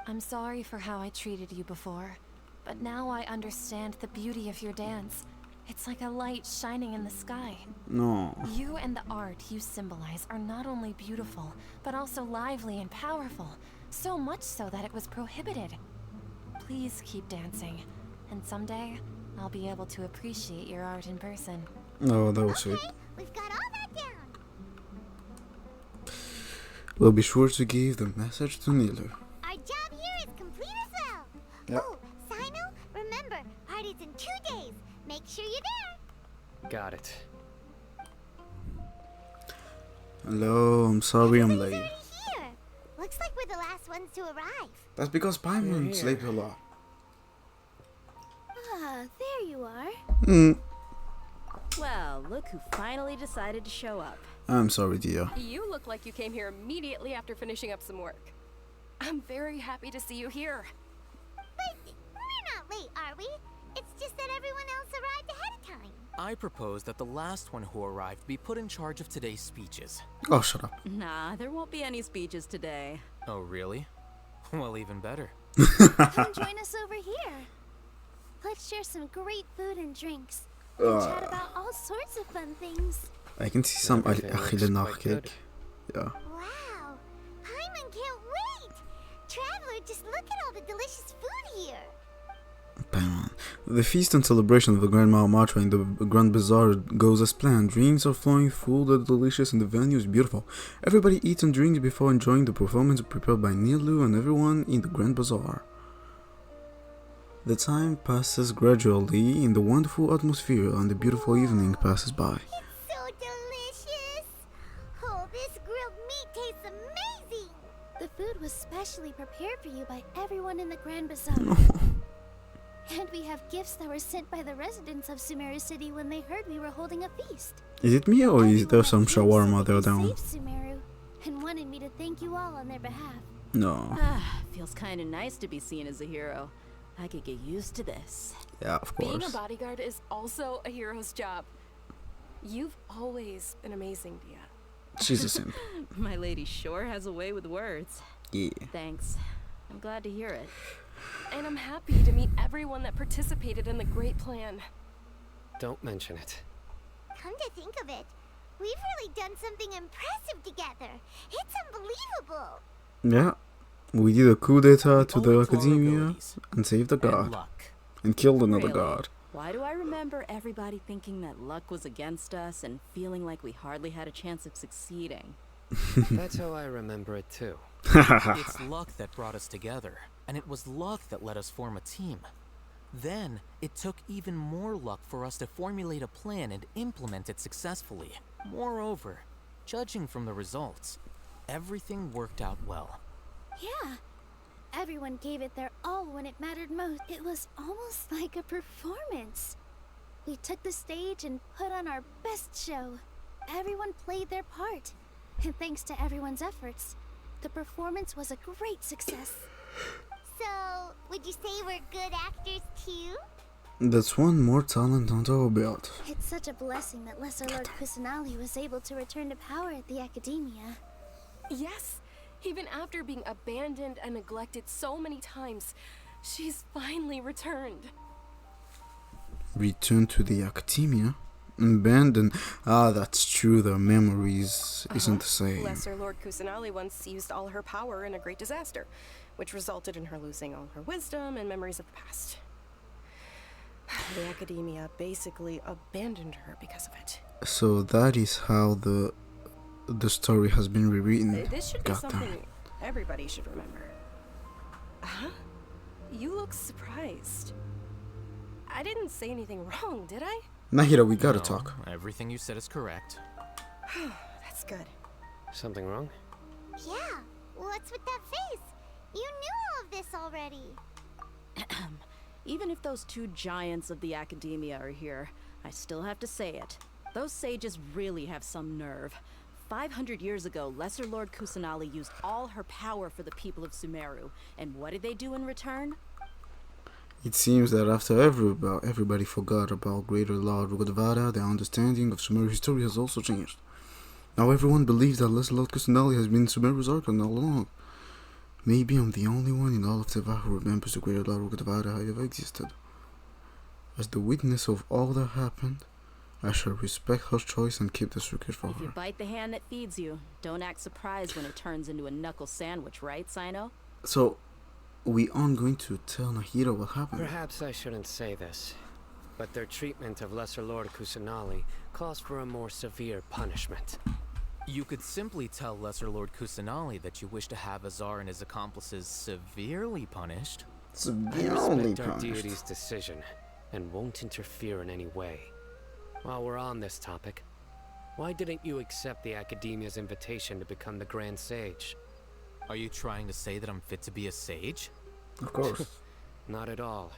Speaker 13: I'm sorry for how I treated you before, but now I understand the beauty of your dance. It's like a light shining in the sky.
Speaker 2: No.
Speaker 13: You and the art you symbolize are not only beautiful, but also lively and powerful. So much so that it was prohibited. Please keep dancing, and someday I'll be able to appreciate your art in person.
Speaker 2: No, that was sweet.
Speaker 1: Okay, we've got all that down.
Speaker 2: We'll be sure to give the message to Nilu.
Speaker 1: Our job here is complete as well.
Speaker 2: Yep.
Speaker 1: Oh, Sino, remember, party's in 2 days. Make sure you're there.
Speaker 11: Got it.
Speaker 2: Hello, I'm sorry I'm
Speaker 1: Everybody's
Speaker 2: late.
Speaker 1: already here. Looks like we're the last ones to arrive.
Speaker 2: That's because Paimon
Speaker 11: You're
Speaker 2: slept
Speaker 11: here.
Speaker 2: a lot.
Speaker 5: Ah, there you are.
Speaker 10: Well, look who finally decided to show up.
Speaker 2: I'm sorry, dear.
Speaker 9: You look like you came here immediately after finishing up some work. I'm very happy to see you here.
Speaker 1: But we're not late, are we? It's just that everyone else arrived ahead of time.
Speaker 8: I propose that the last one who arrived be put in charge of today's speeches.
Speaker 2: Oh, shut up.
Speaker 10: Nah, there won't be any speeches today.
Speaker 8: Oh, really? Well, even better.
Speaker 5: Come join us over here. Let's share some great food and drinks. And chat about all sorts of fun things.
Speaker 2: I can see some
Speaker 11: Everything
Speaker 2: Achille
Speaker 11: looks quite good.
Speaker 2: nachkijk. Yeah.
Speaker 1: Wow, Paimon can't wait. Traveler, just look at all the delicious food here.
Speaker 2: Paimon. The feast and celebration of the Grand Matra in the Grand Bazaar goes as planned. Drinks are flowing, food are delicious, and the venue is beautiful. Everybody eats and drinks before enjoying the performance prepared by Nilu and everyone in the Grand Bazaar. The time passes gradually in the wonderful atmosphere, and the beautiful evening passes by.
Speaker 1: It's so delicious. Oh, this grilled meat tastes amazing.
Speaker 5: The food was specially prepared for you by everyone in the Grand Bazaar. And we have gifts that were sent by the residents of Sumeru City when they heard we were holding a feast.
Speaker 2: Is it me or is there some
Speaker 5: Everyone
Speaker 2: shawarma
Speaker 5: at
Speaker 2: there
Speaker 5: Camp
Speaker 2: down?
Speaker 5: saved Sumeru and wanted me to thank you all on their behalf.
Speaker 2: No.
Speaker 10: Ah, feels kind of nice to be seen as a hero. I could get used to this.
Speaker 2: Yeah, of
Speaker 9: Being a
Speaker 2: course.
Speaker 9: bodyguard is also a hero's job. You've always been amazing, Dia.
Speaker 2: She's a simp.
Speaker 10: My lady sure has a way with words.
Speaker 2: Yeah.
Speaker 10: Thanks. I'm glad to hear it.
Speaker 9: And I'm happy to meet everyone that participated in the great plan.
Speaker 11: Don't mention it.
Speaker 1: Come to think of it, we've really done something impressive together. It's unbelievable.
Speaker 2: Yeah. We did a coup d'etat to
Speaker 8: We
Speaker 2: the
Speaker 8: owed to our
Speaker 2: Academia
Speaker 8: abilities
Speaker 2: and saved a
Speaker 8: and
Speaker 2: god.
Speaker 8: luck.
Speaker 2: And killed another
Speaker 10: Really?
Speaker 2: god.
Speaker 10: Why do I remember everybody thinking that luck was against us and feeling like we hardly had a chance of succeeding?
Speaker 11: That's how I remember it too.
Speaker 8: It's luck that brought us together, and it was luck that let us form a team. Then, it took even more luck for us to formulate a plan and implement it successfully. Moreover, judging from the results, everything worked out well.
Speaker 5: Yeah. Everyone gave it their all when it mattered most. It was almost like a performance. We took the stage and put on our best show. Everyone played their part. And thanks to everyone's efforts, the performance was a great success.
Speaker 1: So, would you say we're good actors too?
Speaker 2: That's one more talent on our belt.
Speaker 5: It's such a blessing that Lesser Lord Kusanali was able to return to power at the Academia.
Speaker 9: Yes, even after being abandoned and neglected so many times, she's finally returned.
Speaker 2: Return to the Academia? Abandoned? Ah, that's true, their memories isn't the same.
Speaker 9: Lesser Lord Kusanali once used all her power in a great disaster, which resulted in her losing all her wisdom and memories of the past. The Academia basically abandoned her because of it.
Speaker 2: So that is how the story has been rewritten.
Speaker 9: This should be
Speaker 2: God damn
Speaker 9: something
Speaker 2: it.
Speaker 9: everybody should remember. Huh? You look surprised. I didn't say anything wrong, did I?
Speaker 2: Nahira, we gotta
Speaker 8: No,
Speaker 2: talk.
Speaker 8: Everything you said is correct.
Speaker 9: That's good.
Speaker 11: Something wrong?
Speaker 1: Yeah, what's with that face? You knew all of this already.
Speaker 10: Even if those two giants of the Academia are here, I still have to say it. Those sages really have some nerve. 500 years ago, Lesser Lord Kusanali used all her power for the people of Sumeru. And what did they do in return?
Speaker 2: It seems that after everybody forgot about Greater Lord Rugadavada, their understanding of Sumeru history has also changed. Now everyone believes that Lesser Lord Kusanali has been Sumeru's Archon all along. Maybe I'm the only one in all of Teva who remembers the Greater Lord Rugadavada ever existed. As the witness of all that happened, I shall respect her choice and keep the secret for
Speaker 10: If you
Speaker 2: her.
Speaker 10: bite the hand that feeds you, don't act surprised when it turns into a knuckle sandwich, right, Sino?
Speaker 2: So, we aren't going to tell Nahida what happened.
Speaker 11: Perhaps I shouldn't say this, but their treatment of Lesser Lord Kusanali calls for a more severe punishment.
Speaker 8: You could simply tell Lesser Lord Kusanali that you wish to have Azar and his accomplices severely punished.
Speaker 11: I
Speaker 2: Severely
Speaker 11: respect our
Speaker 2: punished.
Speaker 11: deity's decision, and won't interfere in any way. While we're on this topic, why didn't you accept the Academia's invitation to become the Grand Sage?
Speaker 8: Are you trying to say that I'm fit to be a sage?
Speaker 2: Of course.
Speaker 11: Not at all.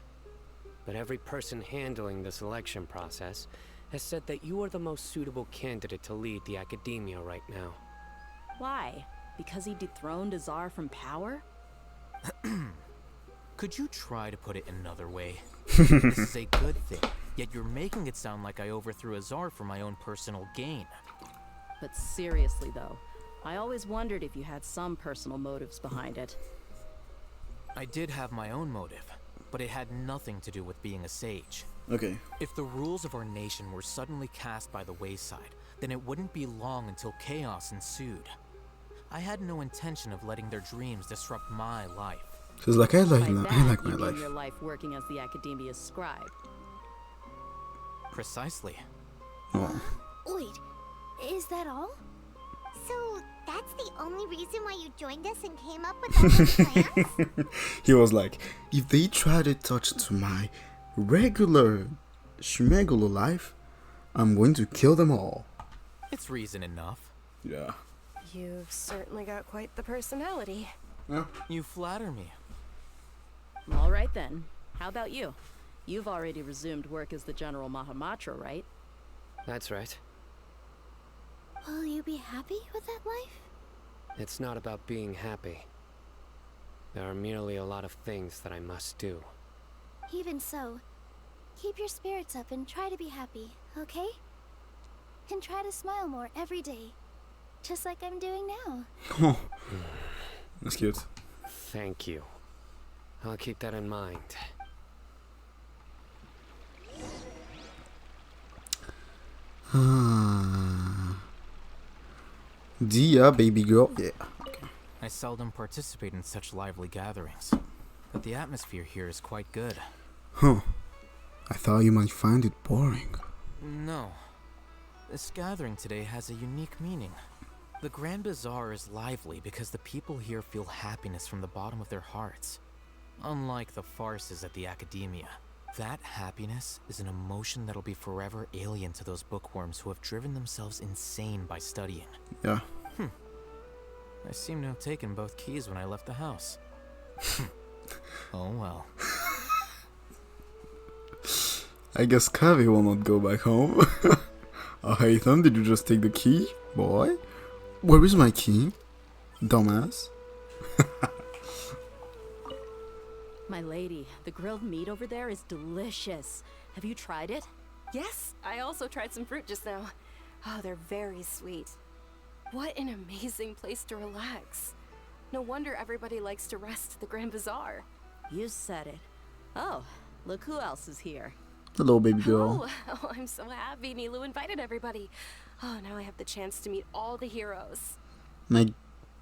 Speaker 11: But every person handling the selection process has said that you are the most suitable candidate to lead the Academia right now.
Speaker 10: Why? Because he dethroned Azar from power?
Speaker 8: Could you try to put it another way? This is a good thing, yet you're making it sound like I overthrew Azar for my own personal gain.
Speaker 10: But seriously, though, I always wondered if you had some personal motives behind it.
Speaker 8: I did have my own motive, but it had nothing to do with being a sage.
Speaker 2: Okay.
Speaker 8: If the rules of our nation were suddenly cast by the wayside, then it wouldn't be long until chaos ensued. I had no intention of letting their dreams disrupt my life.
Speaker 2: Cause like I like
Speaker 10: By
Speaker 2: my
Speaker 10: that, you mean
Speaker 2: life.
Speaker 10: your life working as the Academia's scribe.
Speaker 8: Precisely.
Speaker 2: Oh.
Speaker 5: Wait, is that all?
Speaker 1: So that's the only reason why you joined us and came up with all those plans?
Speaker 2: He was like, if they try to touch to my regular schmegular life, I'm going to kill them all.
Speaker 8: It's reason enough.
Speaker 2: Yeah.
Speaker 9: You've certainly got quite the personality.
Speaker 8: You flatter me.
Speaker 10: All right then. How about you? You've already resumed work as the General Mahamatra, right?
Speaker 11: That's right.
Speaker 5: Will you be happy with that life?
Speaker 11: It's not about being happy. There are merely a lot of things that I must do.
Speaker 5: Even so, keep your spirits up and try to be happy, okay? And try to smile more every day. Just like I'm doing now.
Speaker 2: Oh. That's cute.
Speaker 11: Thank you. I'll keep that in mind.
Speaker 2: Dia, baby girl. Yeah. Okay.
Speaker 8: I seldom participate in such lively gatherings, but the atmosphere here is quite good.
Speaker 2: Huh. I thought you might find it boring.
Speaker 8: No. This gathering today has a unique meaning. The Grand Bazaar is lively because the people here feel happiness from the bottom of their hearts. Unlike the farces at the Academia, that happiness is an emotion that'll be forever alien to those bookworms who have driven themselves insane by studying.
Speaker 2: Yeah.
Speaker 8: I seem to have taken both keys when I left the house. Oh well.
Speaker 2: I guess Kavi will not go back home. Haytham, did you just take the key? Boy? Where is my key? Dumbass.
Speaker 10: My lady, the grilled meat over there is delicious. Have you tried it?
Speaker 9: Yes, I also tried some fruit just now. Oh, they're very sweet. What an amazing place to relax. No wonder everybody likes to rest at the Grand Bazaar.
Speaker 10: You said it. Oh, look who else is here.
Speaker 2: Hello, baby girl.
Speaker 9: Oh, I'm so happy Nilu invited everybody. Oh, now I have the chance to meet all the heroes.
Speaker 2: My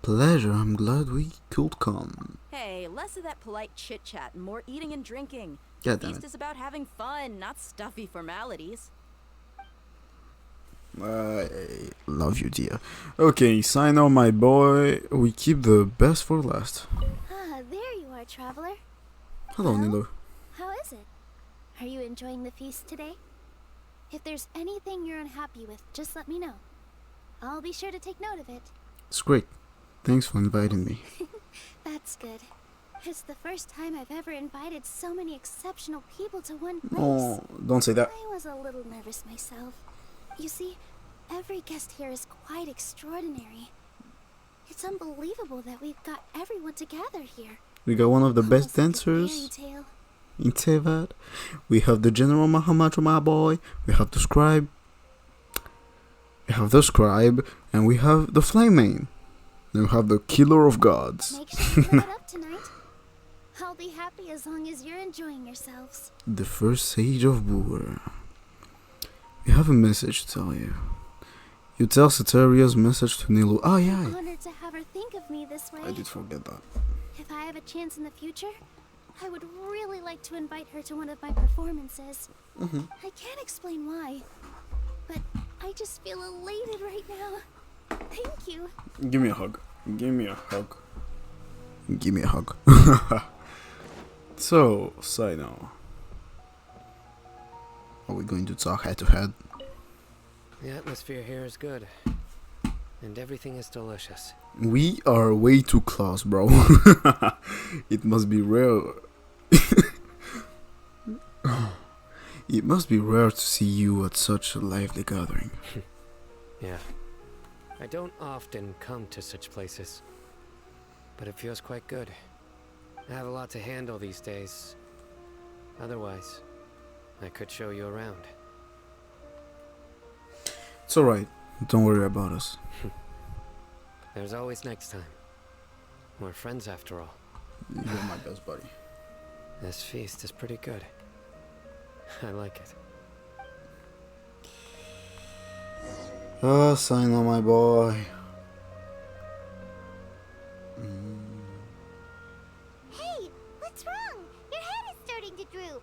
Speaker 2: pleasure. I'm glad we could come.
Speaker 10: Hey, less of that polite chit-chat and more eating and drinking.
Speaker 2: God
Speaker 10: The
Speaker 2: damn
Speaker 10: feast
Speaker 2: it.
Speaker 10: is about having fun, not stuffy formalities.
Speaker 2: I love you, dear. Okay, sign on, my boy. We keep the best for last.
Speaker 5: Ah, there you are, traveler.
Speaker 2: Hello,
Speaker 5: Well,
Speaker 2: Nilo.
Speaker 5: How is it? Are you enjoying the feast today? If there's anything you're unhappy with, just let me know. I'll be sure to take note of it.
Speaker 2: It's great. Thanks for inviting me.
Speaker 5: That's good. It's the first time I've ever invited so many exceptional people to one place.
Speaker 2: Oh, don't say that.
Speaker 5: I was a little nervous myself. You see, Every guest here is quite extraordinary. It's unbelievable that we've got everyone together here.
Speaker 2: We got one of the best
Speaker 5: Almost like a fairy
Speaker 2: dancers
Speaker 5: tale.
Speaker 2: in Tevat. We have the General Mahamacho, my boy. We have the scribe. And we have the flame main. Then we have the killer of gods.
Speaker 5: Make sure you live it up tonight. I'll be happy as long as you're enjoying yourselves.
Speaker 2: The first sage of Boer. We have a message to tell you. You tell Ceteria's message to Nilu. Oh yeah,
Speaker 5: I'm honored to have her think of me this way.
Speaker 2: I did forget that.
Speaker 5: If I have a chance in the future, I would really like to invite her to one of my performances. I can't explain why, but I just feel elated right now. Thank you.
Speaker 2: Give me a hug. Give me a hug. Give me a hug. So, Sino. Are we going to talk head to head?
Speaker 11: The atmosphere here is good. And everything is delicious.
Speaker 2: We are way too close, bro. It must be rare. It must be rare to see you at such a lively gathering.
Speaker 11: Yeah. I don't often come to such places. But it feels quite good. I have a lot to handle these days. Otherwise, I could show you around.
Speaker 2: It's alright. Don't worry about us.
Speaker 11: There's always next time. We're friends after all.
Speaker 2: You're my best buddy.
Speaker 11: This feast is pretty good. I like it.
Speaker 2: Oh, Sino, my boy.
Speaker 1: Hey, what's wrong? Your head is starting to droop.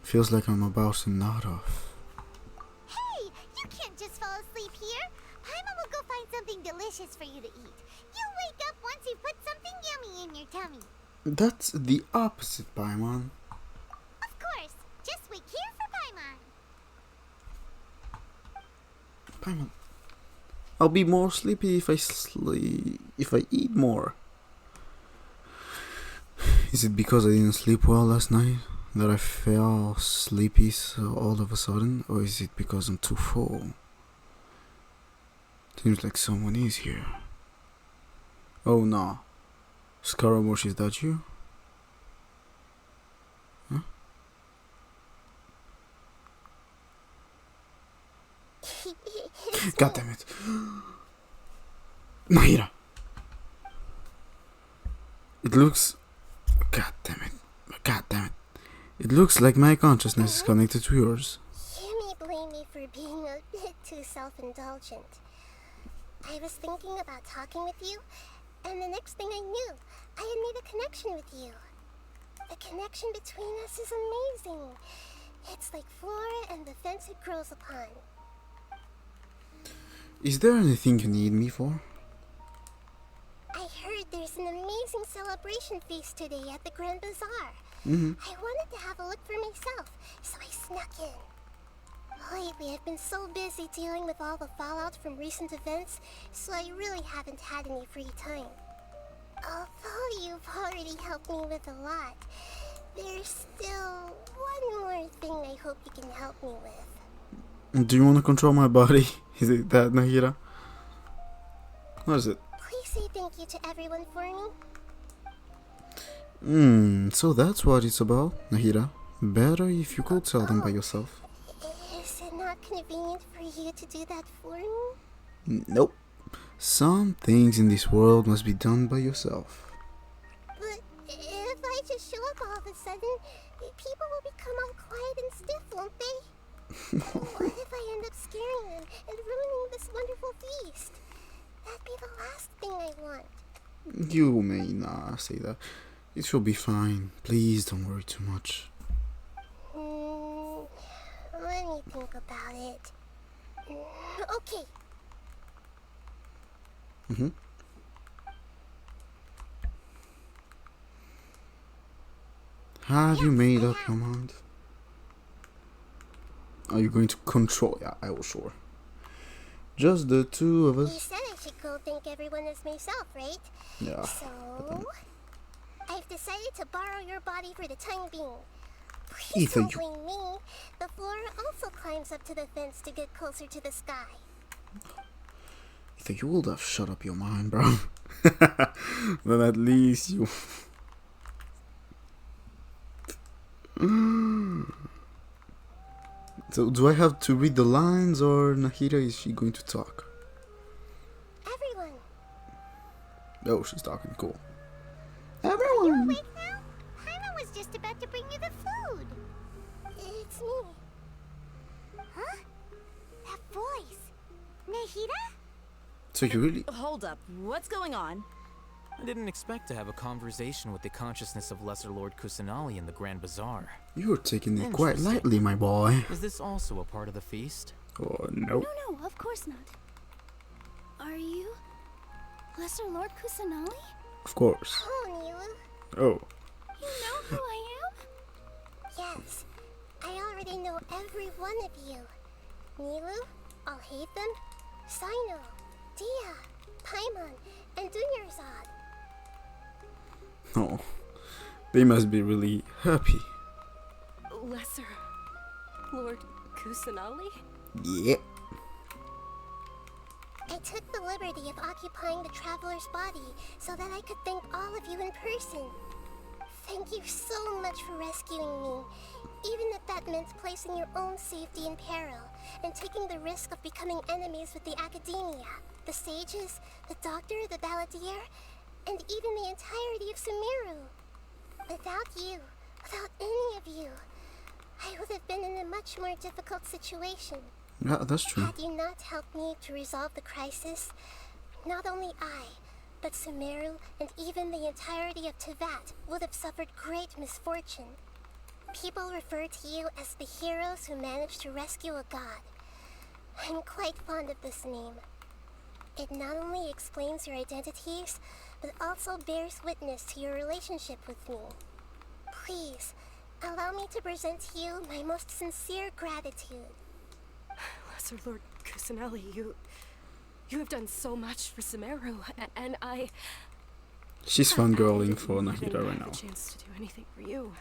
Speaker 2: Feels like I'm about to nod off.
Speaker 1: Hey, you can't just fall asleep here. Paimon will go find something delicious for you to eat. You'll wake up once you put something yummy in your tummy.
Speaker 2: That's the opposite, Paimon.
Speaker 1: Of course. Just wait here for Paimon.
Speaker 2: Paimon. I'll be more sleepy if I eat more. Is it because I didn't sleep well last night that I fell sleepy so all of a sudden, or is it because I'm too full? Seems like someone is here. Oh no. Scaramouche, is that you? Huh? God damn it. Nahira. It looks... God damn it. God damn it. It looks like my consciousness is connected to yours.
Speaker 1: You may blame me for being a bit too self-indulgent. I was thinking about talking with you, and the next thing I knew, I had made a connection with you. The connection between us is amazing. It's like flora and the fence it grows upon.
Speaker 2: Is there anything you need me for?
Speaker 1: I heard there's an amazing celebration feast today at the Grand Bazaar. I wanted to have a look for myself, so I snuck in. Lately, I've been so busy dealing with all the fallout from recent events, so I really haven't had any free time. Although you've already helped me with a lot, there's still one more thing I hope you can help me with.
Speaker 2: Do you want to control my body? Is it that, Nahira? What is it?
Speaker 1: Please say thank you to everyone for me.
Speaker 2: So that's what it's about, Nahira. Better if you could tell them by yourself.
Speaker 1: Is it not convenient for you to do that for me?
Speaker 2: Nope. Some things in this world must be done by yourself.
Speaker 1: But if I just show up all of a sudden, people will become all quiet and stiff, won't they? What if I end up scaring them and ruining this wonderful feast? That'd be the last thing I want.
Speaker 2: You may not say that. It will be fine. Please don't worry too much.
Speaker 1: Let me think about it. Okay.
Speaker 2: Have you made up your mind? Are you going to control? Yeah, I will, sure. Just the two of
Speaker 1: You
Speaker 2: us?
Speaker 1: said I should go thank everyone as myself, right?
Speaker 2: Yeah.
Speaker 1: So, I've decided to borrow your body for the time being. Please
Speaker 2: Ethan,
Speaker 1: don't blame me. The flora also climbs up to the fence to get closer to the sky.
Speaker 2: you would have shut up your mind, bro. Then at least you. So, do I have to read the lines, or Nahida, is she going to talk?
Speaker 1: Everyone.
Speaker 2: Oh, she's talking. Cool.
Speaker 1: Are you
Speaker 2: Everyone.
Speaker 1: awake now? Paimon was just about to bring you the food. It's me. Huh? That voice. Nahida?
Speaker 2: So you really?
Speaker 10: Hold up, what's going on?
Speaker 8: I didn't expect to have a conversation with the consciousness of Lesser Lord Kusanali in the Grand Bazaar.
Speaker 2: You're taking it quite
Speaker 8: Interesting.
Speaker 2: lightly, my boy.
Speaker 8: Is this also a part of the feast?
Speaker 2: Oh no.
Speaker 5: No, of course not. Are you Lesser Lord Kusanali?
Speaker 2: Of course.
Speaker 1: Oh, Nilu.
Speaker 2: Oh.
Speaker 5: You know who I am?
Speaker 1: Yes. I already know every one of you. Nilu, Alhaitham, Sino, Dia, Paimon, and Dunyarzad.
Speaker 2: Oh. They must be really happy.
Speaker 9: Lesser Lord Kusanali?
Speaker 2: Yeah.
Speaker 1: I took the liberty of occupying the traveler's body so that I could thank all of you in person. Thank you so much for rescuing me, even if that meant placing your own safety in peril and taking the risk of becoming enemies with the academia, the sages, the doctor, the balladeer, and even the entirety of Sumeru. Without you, without any of you, I would have been in a much more difficult situation.
Speaker 2: Yeah, that's true.
Speaker 1: Had you not helped me to resolve the crisis, not only I, but Sumeru and even the entirety of Tevat would have suffered great misfortune. People refer to you as the heroes who managed to rescue a god. I'm quite fond of this name. It not only explains your identities, but also bears witness to your relationship with me. Please, allow me to present to you my most sincere gratitude.
Speaker 9: Lesser Lord Kusanali, you have done so much for Sumeru, and I...
Speaker 2: She's fangirling for
Speaker 9: I didn't
Speaker 2: Nahida
Speaker 9: have
Speaker 2: right now.
Speaker 9: the chance to do anything for you.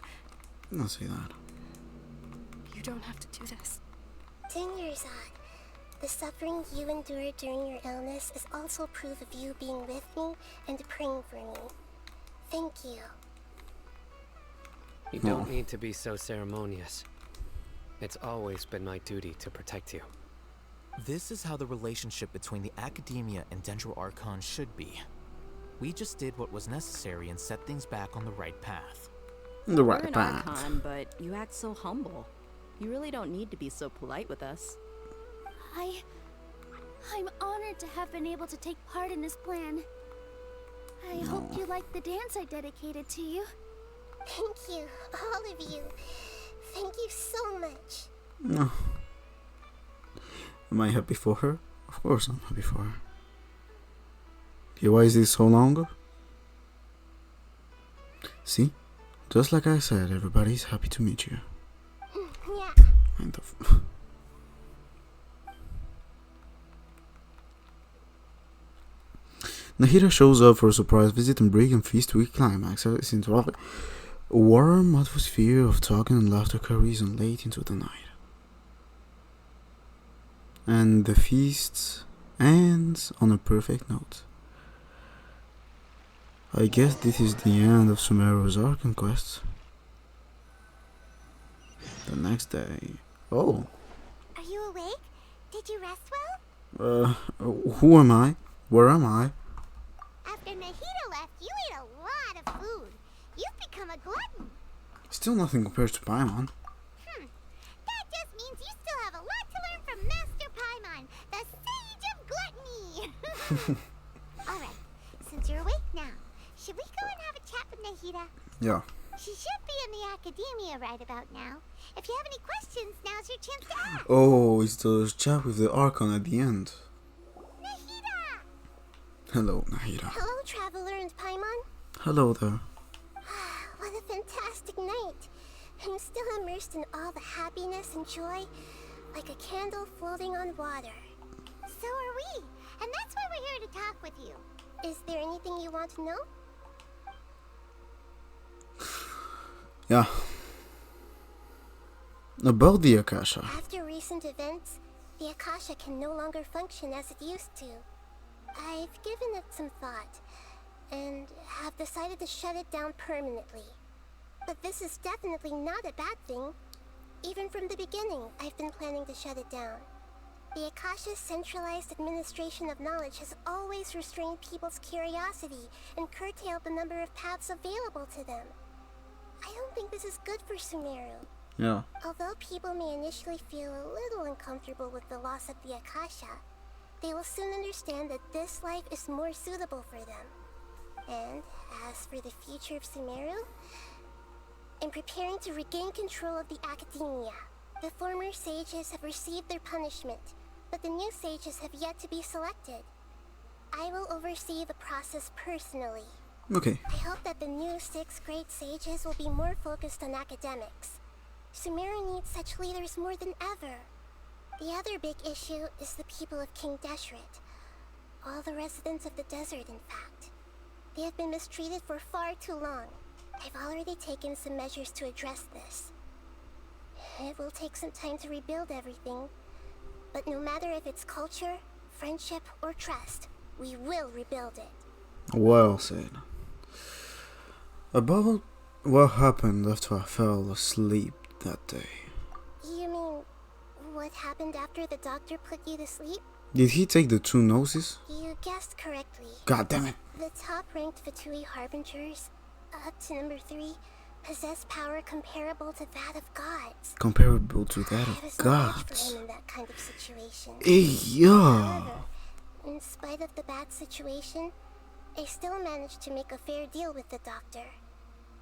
Speaker 2: Don't say that.
Speaker 9: You don't have to do this.
Speaker 1: Dunyarzad, the suffering you endured during your illness is also proof of you being with me and praying for me. Thank you.
Speaker 11: You don't need to be so ceremonious. It's always been my duty to protect you.
Speaker 8: This is how the relationship between the Academia and Dendro Archon should be. We just did what was necessary and set things back on the right path.
Speaker 2: The
Speaker 10: You're
Speaker 2: right
Speaker 10: an
Speaker 2: path.
Speaker 10: Archon, but you act so humble. You really don't need to be so polite with us.
Speaker 5: I'm honored to have been able to take part in this plan. I hope you like the dance I dedicated to you.
Speaker 1: Thank you, all of you. Thank you so much.
Speaker 2: No. Am I happy for her? Of course I'm happy for her. Okay, why is this so long? See? Just like I said, everybody's happy to meet you.
Speaker 1: Yeah.
Speaker 2: Kind of. Nahida shows up for a surprise visit and break and feast to a climax. It seems rather a warm atmosphere of talking and laughter carries on late into the night. And the feast ends on a perfect note. I guess this is the end of Sumeru's Archon quest. The next day. Oh.
Speaker 1: Are you awake? Did you rest well?
Speaker 2: Who am I? Where am I?
Speaker 1: After Nahida left, you ate a lot of food. You've become a glutton.
Speaker 2: Still nothing compared to Paimon.
Speaker 1: That just means you still have a lot to learn from Master Paimon, the Sage of Gluttony. Alright, since you're awake now, should we go and have a chat with Nahida?
Speaker 2: Yeah.
Speaker 1: She should be in the academia right about now. If you have any questions, now's your chance to ask.
Speaker 2: Oh, it's the chat with the Archon at the end.
Speaker 1: Nahida!
Speaker 2: Hello, Nahida.
Speaker 1: Hello, Traveler and Paimon.
Speaker 2: Hello there.
Speaker 1: What a fantastic night. I'm still immersed in all the happiness and joy, like a candle floating on water. So are we, and that's why we're here to talk with you. Is there anything you want to know?
Speaker 2: Yeah. About the Akasha.
Speaker 1: After recent events, the Akasha can no longer function as it used to. I've given it some thought, and have decided to shut it down permanently. But this is definitely not a bad thing. Even from the beginning, I've been planning to shut it down. The Akasha's centralized administration of knowledge has always restrained people's curiosity and curtailed the number of paths available to them. I don't think this is good for Sumeru.
Speaker 2: Yeah.
Speaker 1: Although people may initially feel a little uncomfortable with the loss of the Akasha, they will soon understand that this life is more suitable for them. And as for the future of Sumeru, I'm preparing to regain control of the academia. The former sages have received their punishment, but the new sages have yet to be selected. I will oversee the process personally.
Speaker 2: Okay.
Speaker 1: I hope that the new 6th grade sages will be more focused on academics. Sumeru needs such leaders more than ever. The other big issue is the people of King Deshret. All the residents of the desert, in fact. They have been mistreated for far too long. I've already taken some measures to address this. It will take some time to rebuild everything, but no matter if it's culture, friendship, or trust, we will rebuild it.
Speaker 2: Well said. About what happened after I fell asleep that day.
Speaker 1: You mean, what happened after the doctor put you to sleep?
Speaker 2: Did he take the 2 noses?
Speaker 1: You guessed correctly.
Speaker 2: God damn it.
Speaker 1: The top-ranked Fatui Harbingers, up to number 3, possess power comparable to that of gods.
Speaker 2: Comparable to that
Speaker 1: I
Speaker 2: of
Speaker 1: was no match for
Speaker 2: gods.
Speaker 1: him in that kind of situation.
Speaker 2: Yeah.
Speaker 1: However, in spite of the bad situation, I still managed to make a fair deal with the doctor.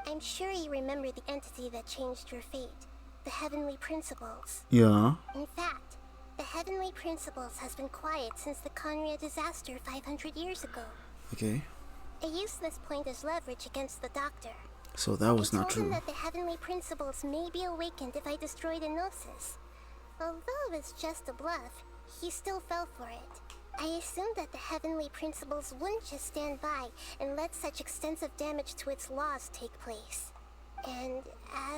Speaker 1: I'm sure you remember the entity that changed your fate, the Heavenly Principles.
Speaker 2: Yeah.
Speaker 1: In fact, the Heavenly Principles has been quiet since the Conria disaster 500 years ago.
Speaker 2: Okay.
Speaker 1: I used this point as leverage against the doctor.
Speaker 2: So that was
Speaker 1: I
Speaker 2: not
Speaker 1: told him
Speaker 2: true.
Speaker 1: that the Heavenly Principles may be awakened if I destroy the Gnosis. Although it's just a bluff, he still fell for it. I assumed that the Heavenly Principles wouldn't just stand by and let such extensive damage to its laws take place. And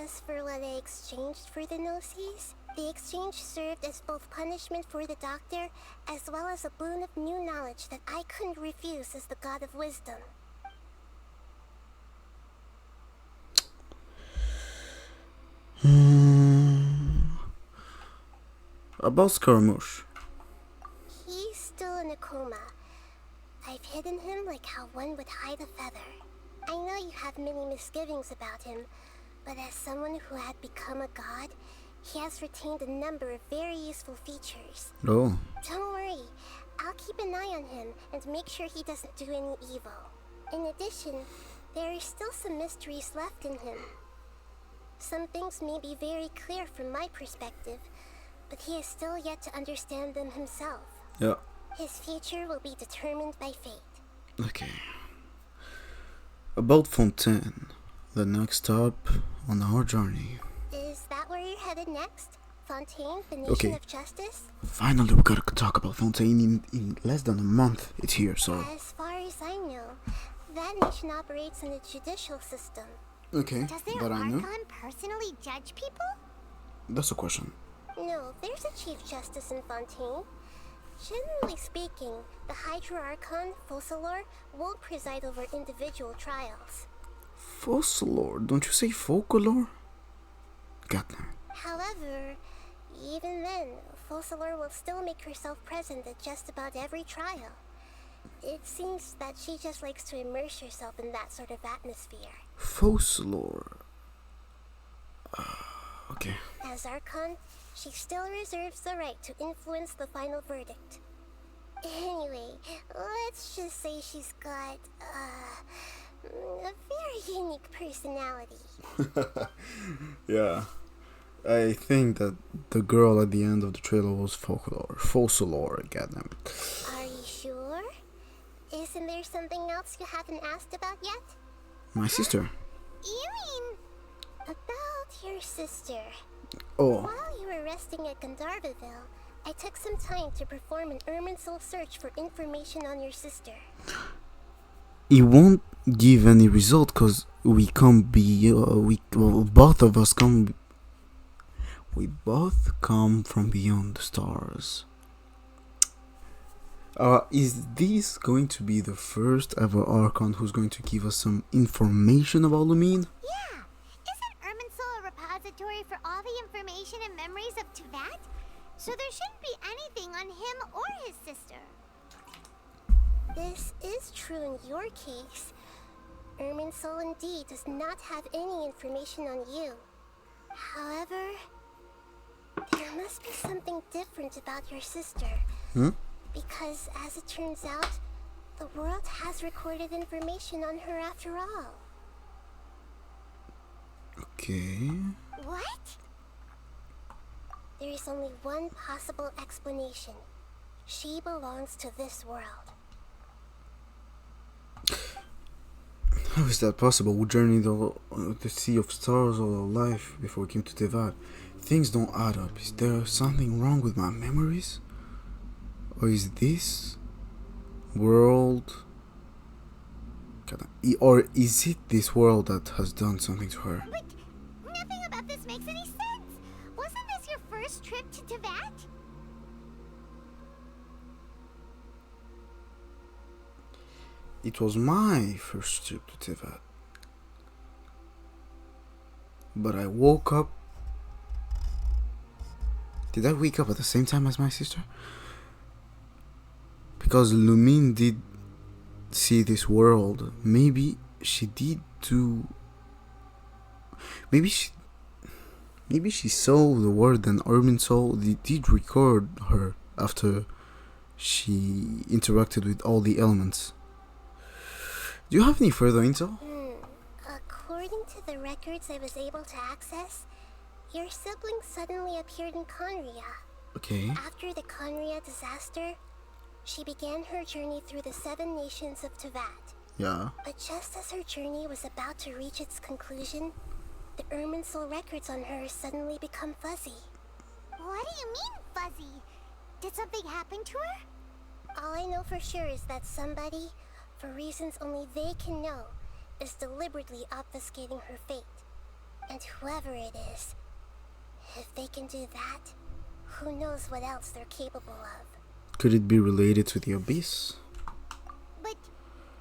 Speaker 1: as for what I exchanged for the Gnosis, the exchange served as both punishment for the doctor, as well as a boon of new knowledge that I couldn't refuse as the God of Wisdom.
Speaker 2: About Scaramouche.
Speaker 1: He's still in a coma. I've hidden him like how one would hide a feather. I know you have many misgivings about him, but as someone who had become a god, he has retained a number of very useful features.
Speaker 2: Oh.
Speaker 1: Don't worry, I'll keep an eye on him and make sure he doesn't do any evil. In addition, there are still some mysteries left in him. Some things may be very clear from my perspective, but he is still yet to understand them himself.
Speaker 2: Yeah.
Speaker 1: His future will be determined by fate.
Speaker 2: Okay. About Fontaine, the next stop on our journey.
Speaker 1: Is that where you're headed next? Fontaine, the nation
Speaker 2: Okay.
Speaker 1: of justice?
Speaker 2: Finally, we gotta talk about Fontaine in less than a month. It's here, so.
Speaker 1: As far as I know, that nation operates in a judicial system.
Speaker 2: Okay,
Speaker 1: Does their
Speaker 2: but I know.
Speaker 1: Archon personally judge people?
Speaker 2: That's a question.
Speaker 1: No, there's a Chief Justice in Fontaine. Generally speaking, the Hydra Archon, Fossilor, won't preside over individual trials.
Speaker 2: Fossilor, don't you say folklore? Goddamn.
Speaker 1: However, even then, Fossilor will still make herself present at just about every trial. It seems that she just likes to immerse herself in that sort of atmosphere.
Speaker 2: Fossilor. Okay.
Speaker 1: As Archon, she still reserves the right to influence the final verdict. Anyway, let's just say she's got, a very unique personality.
Speaker 2: Yeah. I think that the girl at the end of the trailer was folklore. Fossilor, goddamn it.
Speaker 1: Are you sure? Isn't there something else you haven't asked about yet?
Speaker 2: My sister.
Speaker 1: You mean about your sister?
Speaker 2: Oh.
Speaker 1: While you were resting at Gandharvaville, I took some time to perform an Irminsul search for information on your sister.
Speaker 2: It won't give any result because we can't be, both of us can't, We both come from beyond the stars. Is this going to be the first ever Archon who's going to give us some information about Lumine?
Speaker 1: Yeah! Isn't Irminsul a repository for all the information and memories of Tevat? So there shouldn't be anything on him or his sister.
Speaker 5: This is true in your case. Irminsul indeed does not have any information on you. However, there must be something different about your sister. Because, as it turns out, the world has recorded information on her after all.
Speaker 2: Okay.
Speaker 1: What?
Speaker 5: There is only one possible explanation. She belongs to this world.
Speaker 2: How is that possible? We journeyed the Sea of Stars all our life before we came to Tevat. Things don't add up. Is there something wrong with my memories? Or is this world... Or is it this world that has done something to her?
Speaker 1: But nothing about this makes any sense. Wasn't this your first trip to Tevat?
Speaker 2: It was my first trip to Tevat. But I woke up... Did I wake up at the same time as my sister? Because Lumine did see this world. Maybe she did too. Maybe she saw the world and Irminsul did record her after she interacted with all the elements. Do you have any further intel?
Speaker 5: According to the records I was able to access, your sibling suddenly appeared in Conria.
Speaker 2: Okay.
Speaker 5: After the Conria disaster, she began her journey through the 7 nations of Tevat.
Speaker 2: Yeah.
Speaker 5: But just as her journey was about to reach its conclusion, the Irminsul records on her suddenly become fuzzy.
Speaker 1: What do you mean, fuzzy? Did something happen to her?
Speaker 5: All I know for sure is that somebody, for reasons only they can know, is deliberately obfuscating her fate. And whoever it is, if they can do that, who knows what else they're capable of.
Speaker 2: Could it be related to the Abyss?
Speaker 1: But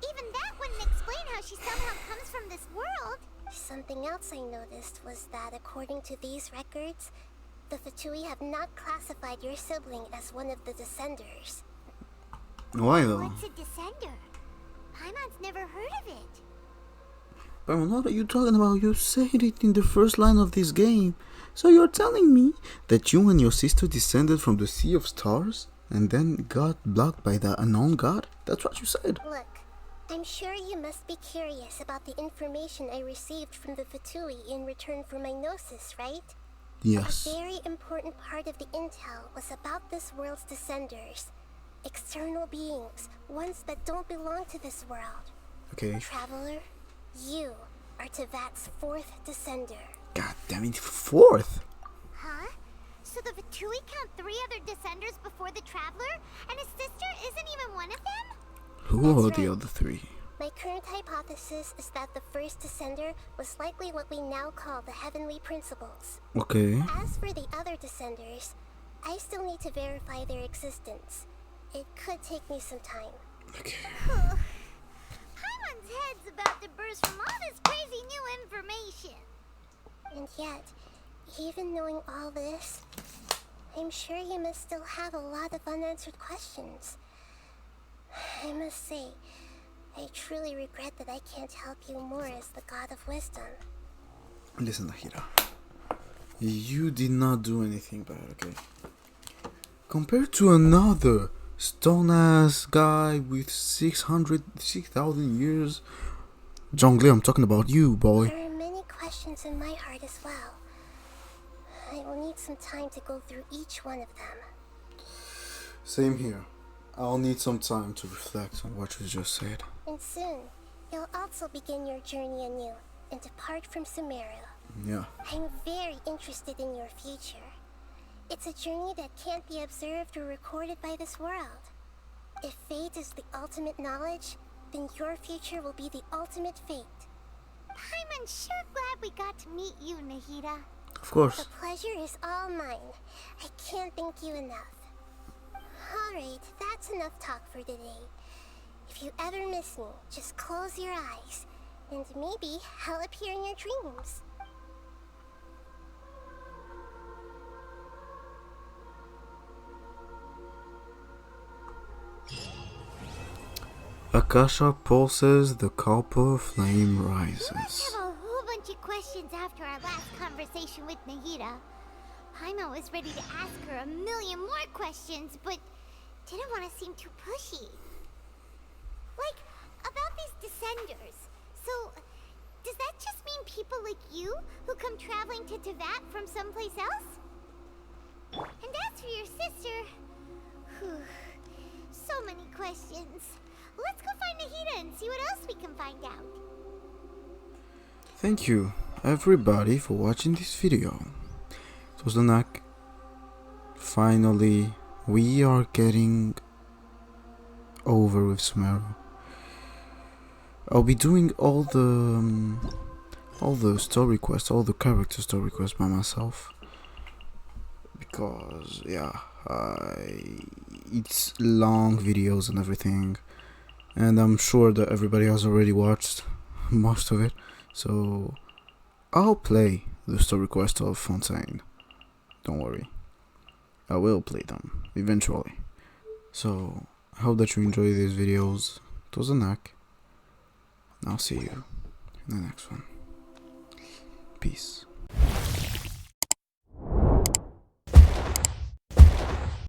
Speaker 1: even that wouldn't explain how she somehow comes from this world.
Speaker 5: Something else I noticed was that according to these records, the Fatui have not classified your sibling as one of the Descenders.
Speaker 2: Why though?
Speaker 1: What's a Descender? Paimon's never heard of it.
Speaker 2: But what are you talking about? You said it in the first line of this game. So you're telling me that you and your sister descended from the Sea of Stars and then got blocked by the unknown god? That's what you said.
Speaker 5: Look, I'm sure you must be curious about the information I received from the Fatui in return for my gnosis, right?
Speaker 2: Yes.
Speaker 5: A very important part of the intel was about this world's descenders. External beings, ones that don't belong to this world.
Speaker 2: Okay.
Speaker 5: Traveler, you are Tevat's 4th descender.
Speaker 2: God damn it, 4th?
Speaker 1: Huh? So the Fatui count 3 other Descenders before the Traveler? And his sister isn't even one of them?
Speaker 2: Who
Speaker 5: That's
Speaker 2: are the
Speaker 5: right.
Speaker 2: other 3?
Speaker 5: My current hypothesis is that the first descender was likely what we now call the Heavenly Principles.
Speaker 2: Okay.
Speaker 5: As for the other descenders, I still need to verify their existence. It could take me some time.
Speaker 2: Okay.
Speaker 1: Paimon's head's about to burst from all this crazy new information.
Speaker 5: And yet, even knowing all this, I'm sure you must still have a lot of unanswered questions. I must say, I truly regret that I can't help you more as the God of Wisdom.
Speaker 2: Listen, Nahira. You did not do anything bad, okay? Compared to another stone-ass guy with 6,000 years. Zhongli, I'm talking about you, boy.
Speaker 5: There are many questions in my heart as well. I will need some time to go through each one of them.
Speaker 2: Same here. I'll need some time to reflect on what you just said.
Speaker 5: And soon, you'll also begin your journey anew and depart from Sumeru.
Speaker 2: Yeah.
Speaker 5: I'm very interested in your future. It's a journey that can't be observed or recorded by this world. If fate is the ultimate knowledge, then your future will be the ultimate fate.
Speaker 1: Paimon's sure glad we got to meet you, Nahida.
Speaker 2: Of course.
Speaker 1: The pleasure is all mine. I can't thank you enough. Alright, that's enough talk for today. If you ever miss me, just close your eyes, and maybe I'll appear in your dreams.
Speaker 2: Akasha pulses, the copper flame
Speaker 1: You
Speaker 2: rises.
Speaker 1: must have a whole bunch of questions after our last conversation with Nahida. Paimon was ready to ask her a million more questions, but didn't want to seem too pushy. Like, about these Descenders. So, does that just mean people like you who come traveling to Teyvat from someplace else? And as for your sister... Whew, so many questions. Let's go find Nahida and see what else we can find out.
Speaker 2: Thank you, everybody, for watching this video. It was Lanak. Finally, we are getting over with Sumeru. I'll be doing all the story quests, all the character story quests by myself. Because, yeah, it's long videos and everything. And I'm sure that everybody has already watched most of it. So, I'll play the story quest of Fontaine. Don't worry. I will play them, eventually. So, I hope that you enjoy these videos. It was a knack. And I'll see you in the next one. Peace.